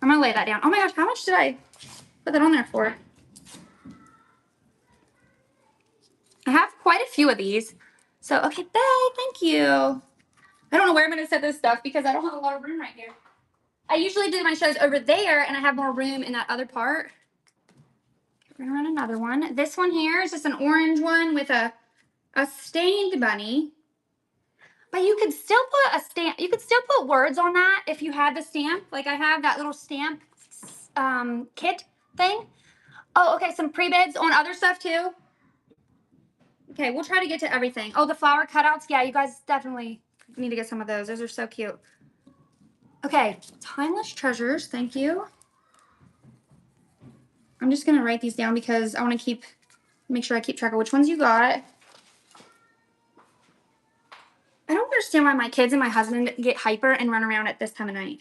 I'm going to lay that down. Oh my gosh, how much did I put that on there for? I have quite a few of these. So, okay, babe, thank you. I don't know where I'm going to set this stuff because I don't have a lot of room right here. I usually do my shows over there, and I have more room in that other part. We're going to run another one. This one here is just an orange one with a stained bunny. But you could still put a stamp. You could still put words on that if you had the stamp. Like I have that little stamp kit thing. Oh, okay, some pre-bids on other stuff too. Okay, we'll try to get to everything. Oh, the flower cutouts. Yeah, you guys definitely need to get some of those. Those are so cute. Okay, timeless treasures. Thank you. I'm just going to write these down because I want to make sure I keep track of which ones you got. I don't understand why my kids and my husband get hyper and run around at this time of night.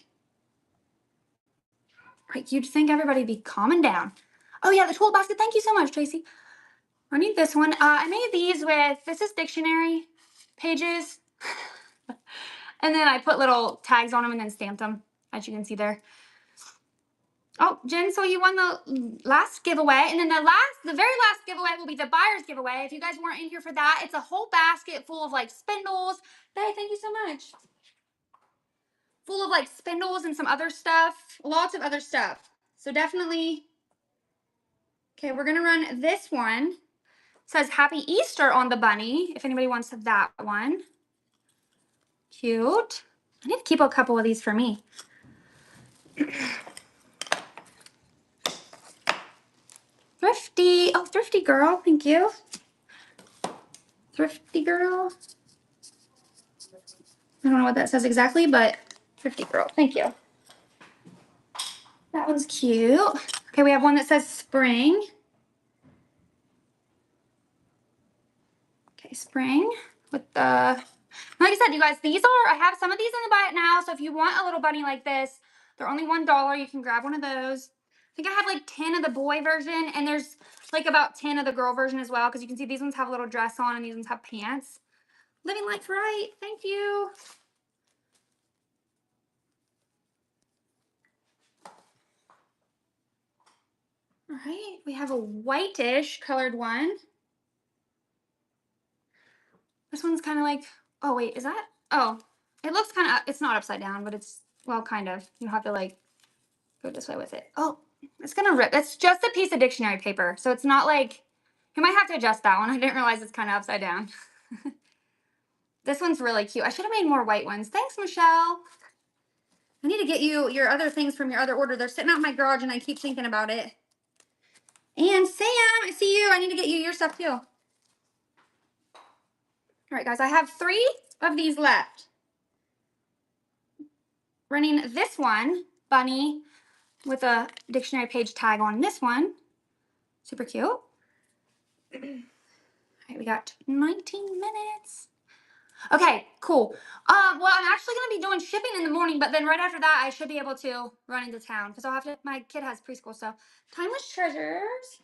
Right, you'd think everybody'd be calming down. Oh yeah, the tool basket. Thank you so much, Tracy. I need this one. I made these with, this is dictionary pages. And then I put little tags on them and then stamped them, as you can see there. Oh, Jen, so you won the last giveaway. And then the very last giveaway will be the buyer's giveaway. If you guys weren't in here for that, it's a whole basket full of like spindles. Hey, thank you so much. Full of like spindles and some other stuff. Lots of other stuff. So definitely. Okay, we're going to run this one. It says Happy Easter on the bunny, if anybody wants that one. Cute. I need to keep a couple of these for me. Thrifty. Oh, thrifty girl. Thank you. Thrifty girl. I don't know what that says exactly, but thrifty girl. Thank you. That one's cute. Okay, we have one that says spring. Okay, spring with the, like I said, you guys, I have some of these in the buy it now. So if you want a little bunny like this, they're only $1. You can grab one of those. I think I have like 10 of the boy version, and there's like about 10 of the girl version as well, because you can see these ones have a little dress on and these ones have pants. Living Life Right. Thank you. All right, we have a whitish colored one. This one's kind of like, oh wait, is that? Oh, it looks kind of, it's not upside down, but it's, well, kind of. You have to like go this way with it. Oh, it's gonna rip. It's just a piece of dictionary paper, so it's not like, you might have to adjust that one. I didn't realize it's kind of upside down. This one's really cute. I should have made more white ones. Thanks, Michelle. I need to get you your other things from your other order. They're sitting out in my garage, and I keep thinking about it. And Sam, I see you. I need to get you your stuff too. All right, guys, I have 3 of these left. running this one, bunny, with a dictionary page tag on this one. Super cute. All right, we got 19 minutes. Okay, cool. Well, I'm actually going to be doing shipping in the morning, but then right after that, I should be able to run into town because I'll have to, my kid has preschool, so. Timeless Treasures.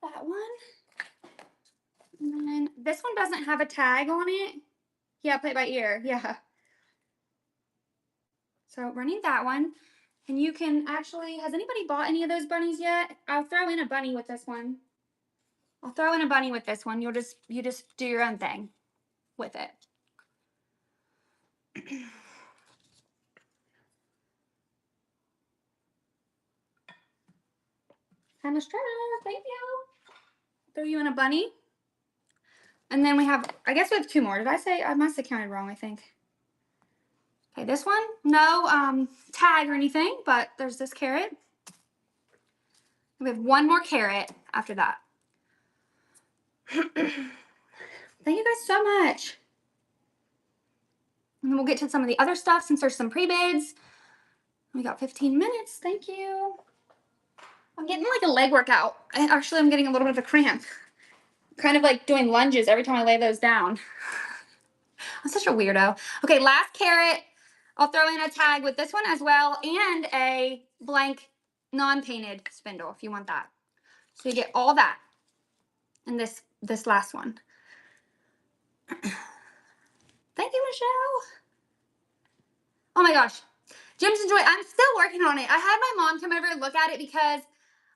That one. And then this one doesn't have a tag on it. Yeah, play it by ear. Yeah. So running that one. And you can actually, has anybody bought any of those bunnies yet? I'll throw in a bunny with this one. I'll throw in a bunny with this one. You just do your own thing with it. Timeless Treasure, thank you. Throw you in a bunny. And then we have, I guess we have 2 more. Did I say, I must have counted wrong, I think. Okay, this one, no tag or anything, but there's this carrot. We have 1 more carrot after that. Thank you guys so much. And then we'll get to some of the other stuff since there's some pre-bids. We got 15 minutes. Thank you. I'm getting like a leg workout. Actually, I'm getting a little bit of a cramp. Kind of like doing lunges every time I lay those down. I'm such a weirdo. Okay, last carrot. I'll throw in a tag with this one as well and a blank non-painted spindle if you want that. So you get all that in this last one. Thank you, Michelle. Oh my gosh. Gems and Joy, I'm still working on it. I had my mom come over and look at it because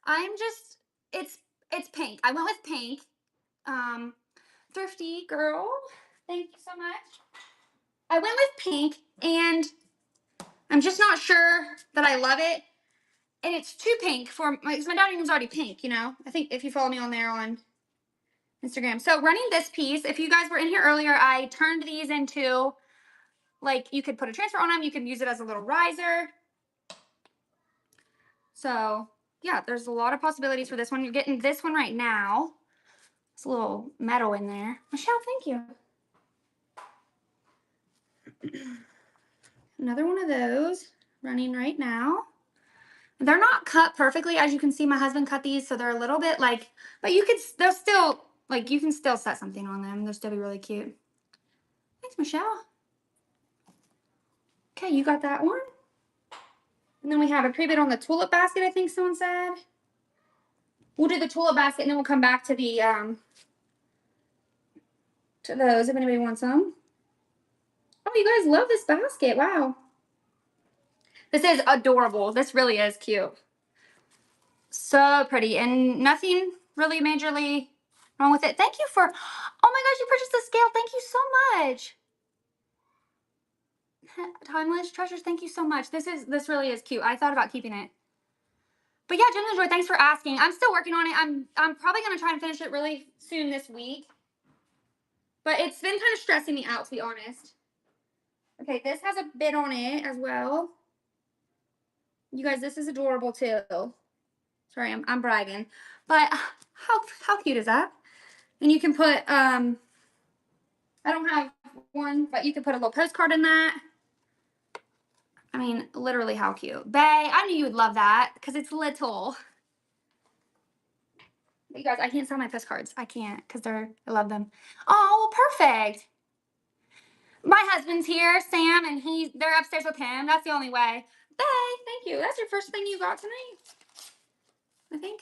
I'm just, it's pink. I went with pink. Thrifty girl. Thank you so much. I went with pink and I'm just not sure that I love it. And it's too pink for, because my dining room's already pink, you know? I think if you follow me on there on Instagram. So running this piece, if you guys were in here earlier, I turned these into, like, you could put a transfer on them. You can use it as a little riser. So, yeah, there's a lot of possibilities for this one. You're getting this one right now. It's a little metal in there. Michelle, thank you. Another one of those running right now. They're not cut perfectly. As you can see, my husband cut these, so they're a little bit like, but you could, they'll still, like, you can still set something on them. They'll still be really cute. Thanks, Michelle. Okay, you got that one. And then we have a pre-bid on the tulip basket, I think someone said. We'll do the tulip basket and then we'll come back to the, to those if anybody wants them. Oh, you guys love this basket. Wow. This is adorable. This really is cute. So pretty and nothing really majorly wrong with it. Thank you for, oh my gosh, you purchased the scale. Thank you so much. Timeless Treasures, thank you so much. This really is cute. I thought about keeping it. But yeah, Gems and Joy, thanks for asking. I'm still working on it. I'm probably gonna try and finish it really soon this week. But it's been kind of stressing me out, to be honest. Okay, this has a bid on it as well. You guys, this is adorable too. Sorry, I'm bragging. But how cute is that? And you can put, I don't have one, but you can put a little postcard in that. I mean, literally how cute. Bae, I knew you would love that because it's little. But you guys, I can't sell my postcards. I can't because I love them. Oh, perfect. My husband's here, Sam, and they're upstairs with him. That's the only way. Bae, thank you. That's your first thing you got tonight, I think.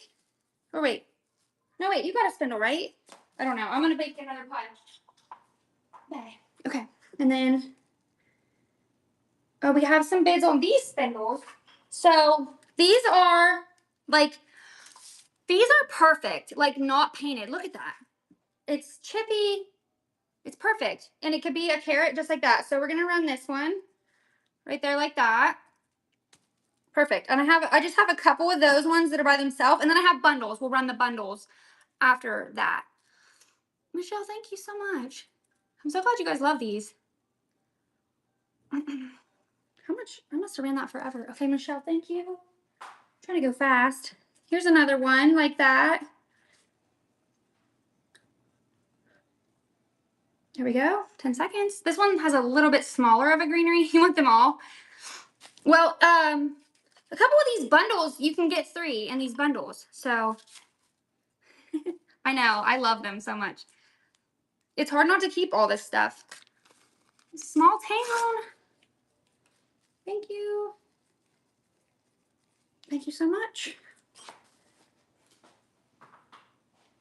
Or wait. No, wait, you got a spindle, right? I don't know. I'm going to bake another pie. Bae. Okay. And then, oh, we have some bids on these spindles. So these are perfect, like not painted. Look at that. It's chippy. It's perfect. And it could be a carrot just like that. So we're going to run this one right there like that. Perfect. And I just have a couple of those ones that are by themselves. And then I have bundles. We'll run the bundles after that. Michelle, thank you so much. I'm so glad you guys love these. How much? I must have ran that forever. Okay, Michelle, thank you. I'm trying to go fast. Here's another one like that. Here we go. 10 seconds. This one has a little bit smaller of a greenery. You want them all. Well, a couple of these bundles, you can get 3 in these bundles. So I know, I love them so much. It's hard not to keep all this stuff. Small town. Thank you. Thank you so much.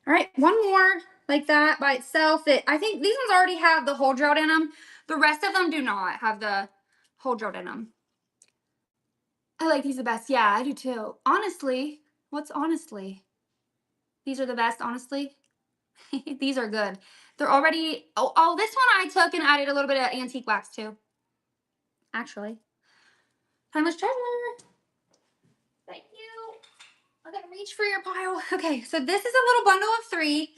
All right, one more like that by itself. I think these ones already have the hole drilled in them. The rest of them do not have the hole drilled in them. I like these the best. Yeah, I do too. Honestly, what's honestly? These are the best, honestly. These are good. They're already, oh, this one I took and added a little bit of antique wax too. Actually. Timeless treasure. Thank you. I gotta reach for your pile. Okay, so this is a little bundle of 3.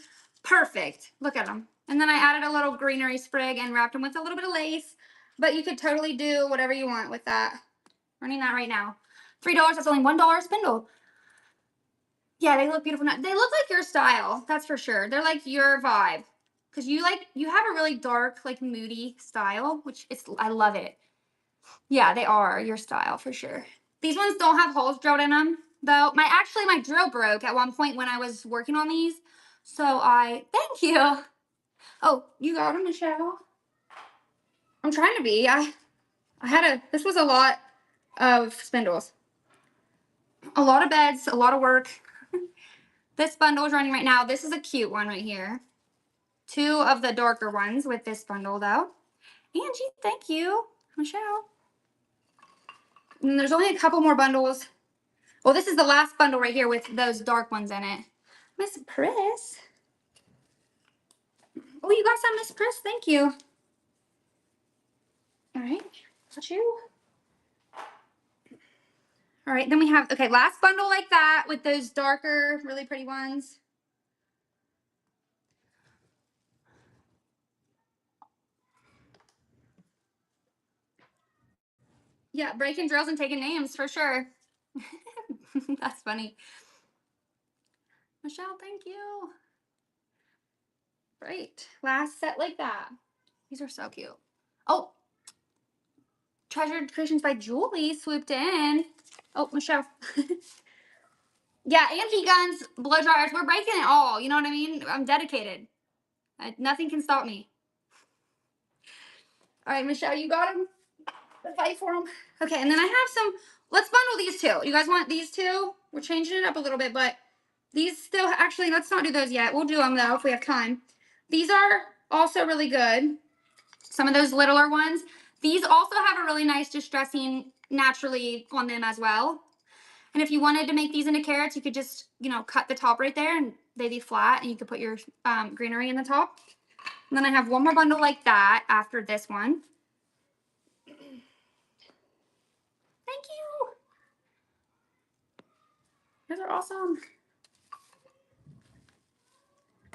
Perfect. Look at them. And then I added a little greenery sprig and wrapped them with a little bit of lace. But you could totally do whatever you want with that. Running that right now. $3. That's only $1 spindle. Yeah, they look beautiful. They look like your style. That's for sure. They're like your vibe. Because you have a really dark, like moody style, which I love it. Yeah, they are your style for sure. These ones don't have holes drilled in them, though. My drill broke at one point when I was working on these. So thank you. Oh, you got them, Michelle? I'm trying to be. This was a lot of spindles. A lot of beds, a lot of work. This bundle is running right now. This is a cute one right here. 2 of the darker ones with this bundle, though. Angie, thank you. Michelle. And there's only a couple more bundles. Well, this is the last bundle right here with those dark ones in it. Miss Pris. Oh, you got some, Miss Pris. Thank you. All right. Got you. All right. Then we have, okay, last bundle like that with those darker, really pretty ones. Yeah, breaking drills and taking names for sure. That's funny. Michelle, thank you. Right. Last set like that. These are so cute. Oh, Treasured Creations by Julie swooped in. Oh, Michelle. Yeah, antique guns, blow dryers. We're breaking it all. You know what I mean? I'm dedicated. Nothing can stop me. All right, Michelle, you got them? Fight for them. Okay, and then I have some. Let's bundle these 2. You guys want these 2? We're changing it up a little bit, but these still, actually, let's not do those yet. We'll do them, though, if we have time. These are also really good. Some of those littler ones. These also have a really nice distressing naturally on them as well. And if you wanted to make these into carrots, you could just, cut the top right there and they'd be flat and you could put your greenery in the top. And then I have one more bundle like that after this one. Thank you. Those are awesome.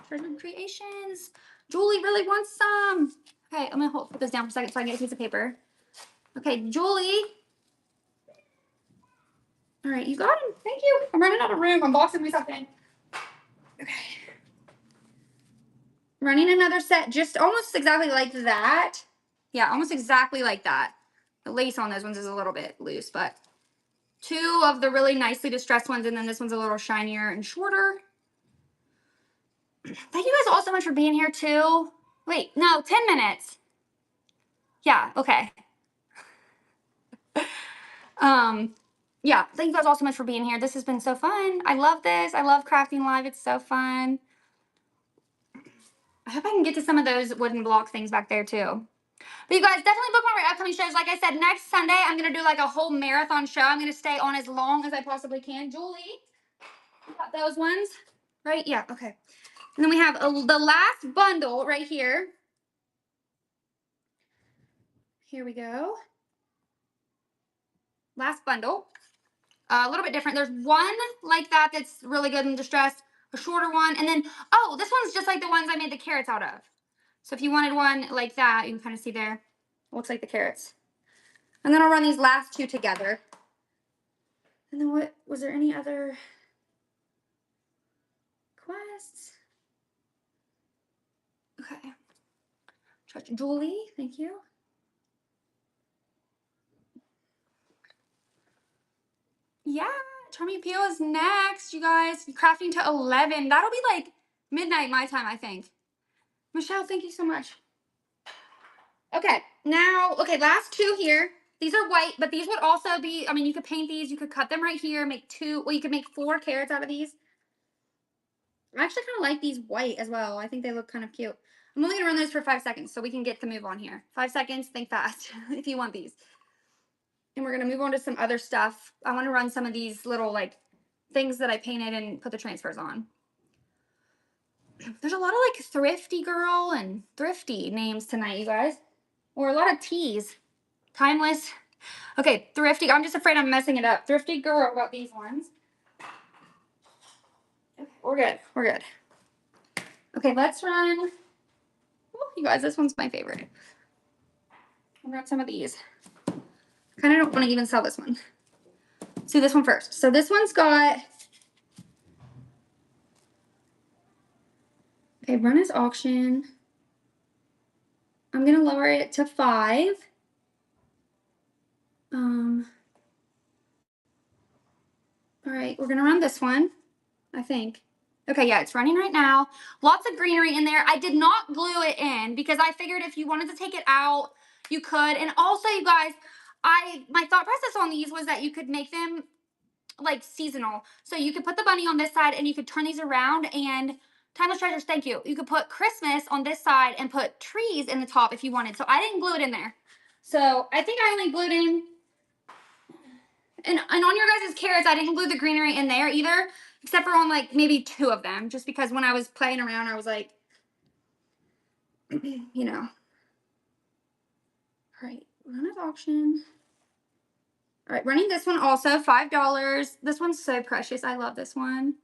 Treasured Creations. Julie really wants some. Okay, I'm going to put this down for a second so I can get a piece of paper. Okay, Julie. All right, you got him. Thank you. I'm running out of room. I'm boxing myself in. Okay. Running another set just almost exactly like that. Yeah, almost exactly like that. The lace on those ones is a little bit loose, but 2 of the really nicely distressed ones, and then this one's a little shinier and shorter. Thank you guys all so much for being here too. Wait, no, 10 minutes. Yeah, okay. Yeah, thank you guys all so much for being here. This has been so fun. I love this. I love crafting live. It's so fun. I hope I can get to some of those wooden block things back there too. But you guys, definitely bookmark our upcoming shows. Like I said, next Sunday, I'm going to do like a whole marathon show. I'm going to stay on as long as I possibly can. Julie, you got those ones, right? Yeah, okay. And then we have the last bundle right here. Here we go. Last bundle. A little bit different. There's one like that that's really good and distressed. A shorter one. And then, oh, this one's just like the ones I made the carrots out of. So if you wanted one like that, you can kind of see there. It looks like the carrots. And then I'll run these last 2 together. And then what, was there any other quests? Okay. Julie, thank you. Yeah, Charming Peel is next, you guys. Crafting to 11. That'll be like midnight my time, I think. Michelle, thank you so much. Okay, now, okay, last two here. These are white, but these would also be, I mean, you could paint these. You could cut them right here, make two, well, you could make 4 carrots out of these. I actually kind of like these white as well. I think they look kind of cute. I'm only going to run those for 5 seconds so we can get the move on here. 5 seconds, think fast if you want these. And we're going to move on to some other stuff. I want to run some of these little, like, things that I painted and put the transfers on. There's a lot of, like, Thrifty Girl and Thrifty names tonight, you guys. Or a lot of T's. Timeless. Okay, Thrifty. I'm just afraid I'm messing it up. Thrifty Girl got these ones. Okay, we're good. We're good. Okay, let's run. Oh, you guys, this one's my favorite. I'll grab some of these. Kind of don't want to even sell this one. Let's do this one first. So this one's got. Okay, run as auction. I'm gonna lower it to 5. All right, we're gonna run this one, I think. Okay, yeah, it's running right now. Lots of greenery in there. I did not glue it in because I figured if you wanted to take it out, you could. And also, you guys, my thought process on these was that you could make them like seasonal. So you could put the bunny on this side and you could turn these around and Timeless Treasures, thank you. You could put Christmas on this side and put trees in the top if you wanted. So I didn't glue it in there. So I think I only glued in. And on your guys' carrots, I didn't glue the greenery in there either, except for on like maybe 2 of them, just because when I was playing around, I was like, you know. All right, run at auction. All right, running this one also, $5. This one's so precious. I love this one.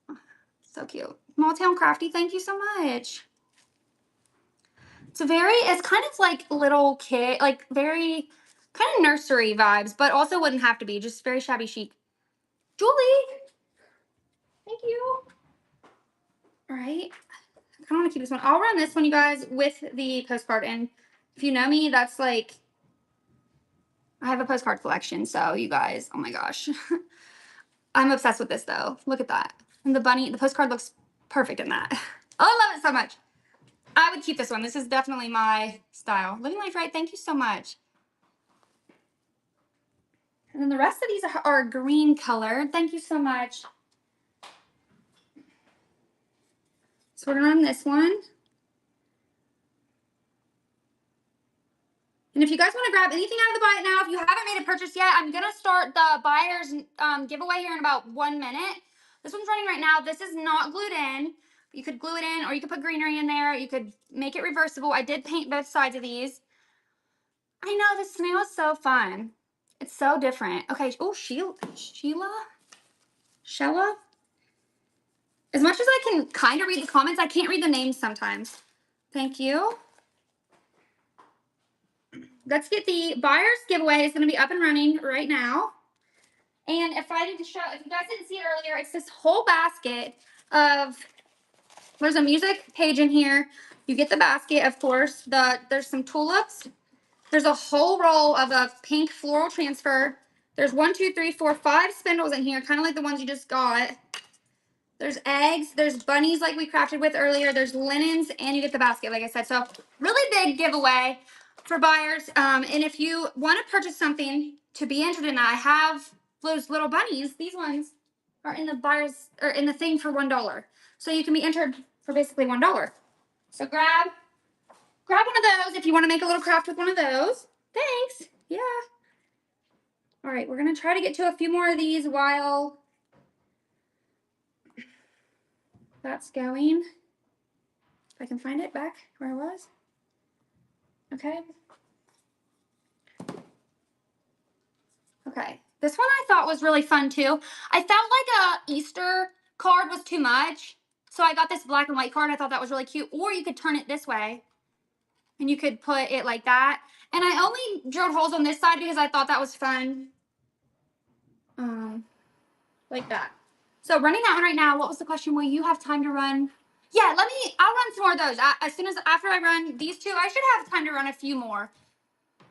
Oh, so cute. Small Town Crafty, thank you so much. It's kind of like little kid, like very kind of nursery vibes, but also wouldn't have to be, just very shabby chic. Julie, thank you. All right. I kind of want to keep this one. I'll run this one, you guys, with the postcard. And if you know me, that's like, I have a postcard collection. So you guys, oh my gosh. I'm obsessed with this though. Look at that. And the postcard looks perfect in that. Oh, I love it so much. I would keep this one. This is definitely my style. Living Life Right, thank you so much. And then the rest of these are green colored. Thank you so much. So we're gonna run this one. And if you guys want to grab anything out of the buy it now, if you haven't made a purchase yet, I'm going to start the buyer's giveaway here in about 1 minute. This one's running right now. This is not glued in. You could glue it in or you could put greenery in there. You could make it reversible. I did paint both sides of these. I know, this snail is so fun. It's so different. Okay. Oh, Shella? As much as I can kind of read the comments, I can't read the names sometimes. Thank you. Let's get the buyer's giveaway. It's going to be up and running right now. And if I didn't show, if you guys didn't see it earlier, it's this whole basket of, there's a music page in here. You get the basket, of course. There's some tulips. There's a whole roll of a pink floral transfer. There's 1, 2, 3, 4, 5 spindles in here, kind of like the ones you just got. There's eggs. There's bunnies like we crafted with earlier. There's linens, and you get the basket, like I said. So really big giveaway for buyers. And if you want to purchase something to be entered in that, I have those little bunnies. These ones are in the buyers or in the thing for $1. So you can be entered for basically $1. So grab one of those if you want to make a little craft with one of those. Thanks. Yeah. All right, we're gonna try to get to a few more of these while that's going. If I can find it back where I was. Okay. Okay. This one I thought was really fun too. I felt like a Easter card was too much. So I got this black and white card. I thought that was really cute. Or you could turn it this way. And you could put it like that. And I only drilled holes on this side because I thought that was fun. Like that. So running that one right now. What was the question? Will you have time to run? Yeah, I'll run some more of those. As soon as after I run these two, I should have time to run a few more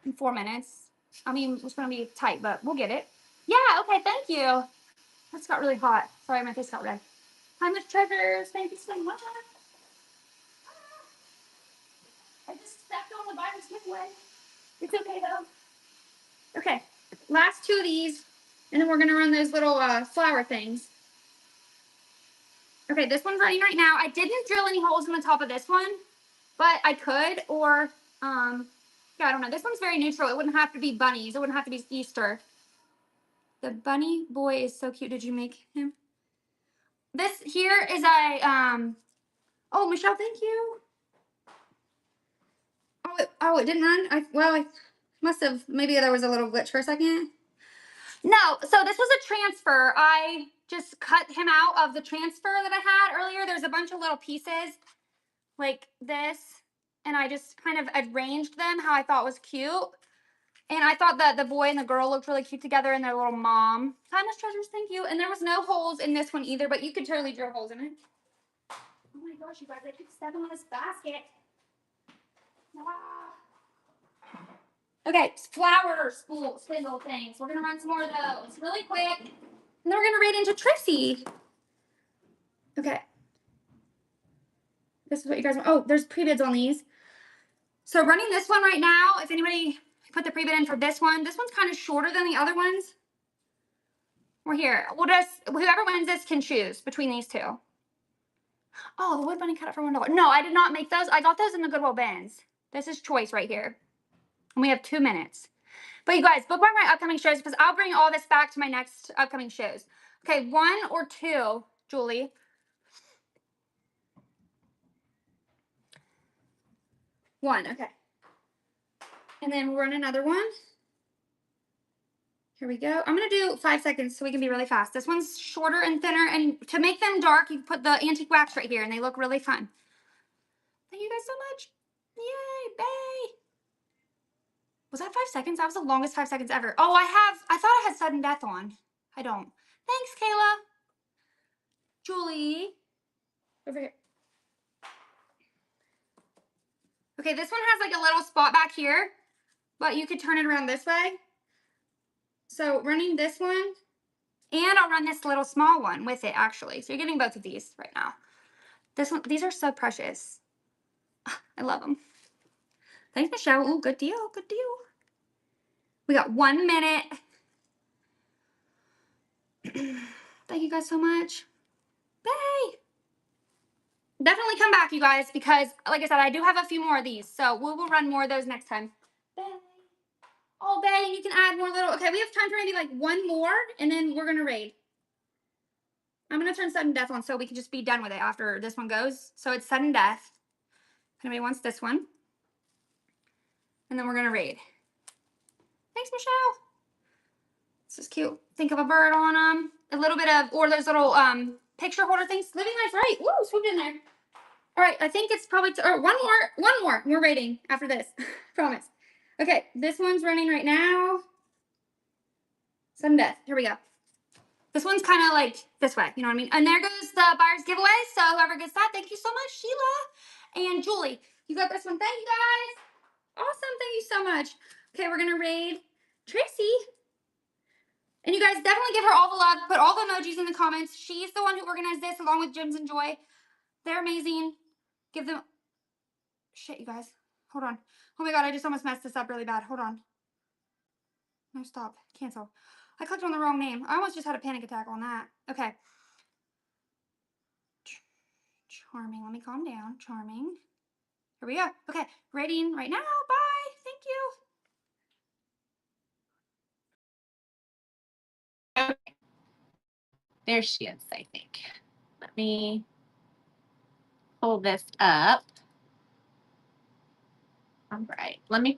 in 4 minutes. I mean, it's going to be tight, but we'll get it. Yeah, okay, thank you. That's got really hot. Sorry, my face got red. Hi, Miss Treasures. Thank you so much. I just stepped on the buyer's giveaway. It's okay, though. Okay, last two of these, and then we're going to run those little flower things. Okay, this one's running right now. I didn't drill any holes in the top of this one, but I could, or, yeah, I don't know. This one's very neutral. It wouldn't have to be bunnies. It wouldn't have to be Easter. The bunny boy is so cute. Did you make him? This here is a, oh, Michelle, thank you. Oh, it didn't run? I must have, maybe there was a little glitch for a second. No, so this was a transfer. I just cut him out of the transfer that I had earlier. There's a bunch of little pieces like this, and I just kind of arranged them how I thought was cute. And I thought that the boy and the girl looked really cute together and their little mom. Hi, Miss Treasures, thank you. And there was no holes in this one either, but you could totally drill holes in it. Oh my gosh, you guys, I keep stepping on this basket. Ah. Okay, flower spindle things. We're gonna run some more of those really quick. And then we're gonna raid into Trixie. Okay. This is what you guys want. Oh, there's pre-bids on these. So running this one right now, if anybody put the pre-bid in for this one's kind of shorter than the other ones. We're here. We'll just, whoever wins this can choose between these two. Oh, the wood bunny cut it for $1. No, I did not make those. I got those in the Goodwill bins. This is choice right here. And we have 2 minutes. But you guys, bookmark my upcoming shows because I'll bring all this back to my next upcoming shows. Okay, 1 or 2, Julie. 1, okay. And then we'll run another one. Here we go. I'm going to do 5 seconds so we can be really fast. This one's shorter and thinner. And to make them dark, you put the antique wax right here, and they look really fun. Thank you guys so much. Yay, bay. Was that 5 seconds? That was the longest 5 seconds ever. Oh, I thought I had sudden death on. I don't. Thanks, Kayla. Julie. Over here. Okay, this one has like a little spot back here, but you could turn it around this way. So running this one, and I'll run this little small one with it actually. So you're getting both of these right now. This one, these are so precious. I love them. Thanks, Michelle. Ooh, good deal, good deal. We got 1 minute. Thank you guys so much. Bye. Definitely come back, you guys, because like I said, I do have a few more of these. So we will run more of those next time. Bye. Oh, Bay, and you can add more little. Okay, we have time for maybe like 1 more, and then we're going to raid. I'm going to turn sudden death on so we can just be done with it after this one goes. So it's sudden death. If anybody wants this one. And then we're going to raid. Thanks, Michelle. This is cute. Think of a bird on them. A little bit of, or those little picture holder things. Living life right. Woo, swooped in there. All right, I think it's probably, or one more. We're raiding after this. Promise. Okay, this one's running right now. Sudden death. Here we go. This one's kind of like this way, you know what I mean? And there goes the buyer's giveaway. So whoever gets that, thank you so much, Sheila and Julie. You got this one. Thank you, guys. Awesome. Thank you so much. Okay, we're going to raid Tracy. And you guys definitely give her all the love. Put all the emojis in the comments. She's the one who organized this along with Jims and Joy. They're amazing. Give them... Shit, you guys. Hold on. Oh my God, I just almost messed this up really bad. Hold on. No, stop. Cancel. I clicked on the wrong name. I almost just had a panic attack on that. Okay. Charming. Let me calm down. Charming. Here we go. Okay. Rating right now. Bye. Thank you. Okay. There she is, I think. Let me pull this up. All right. Let me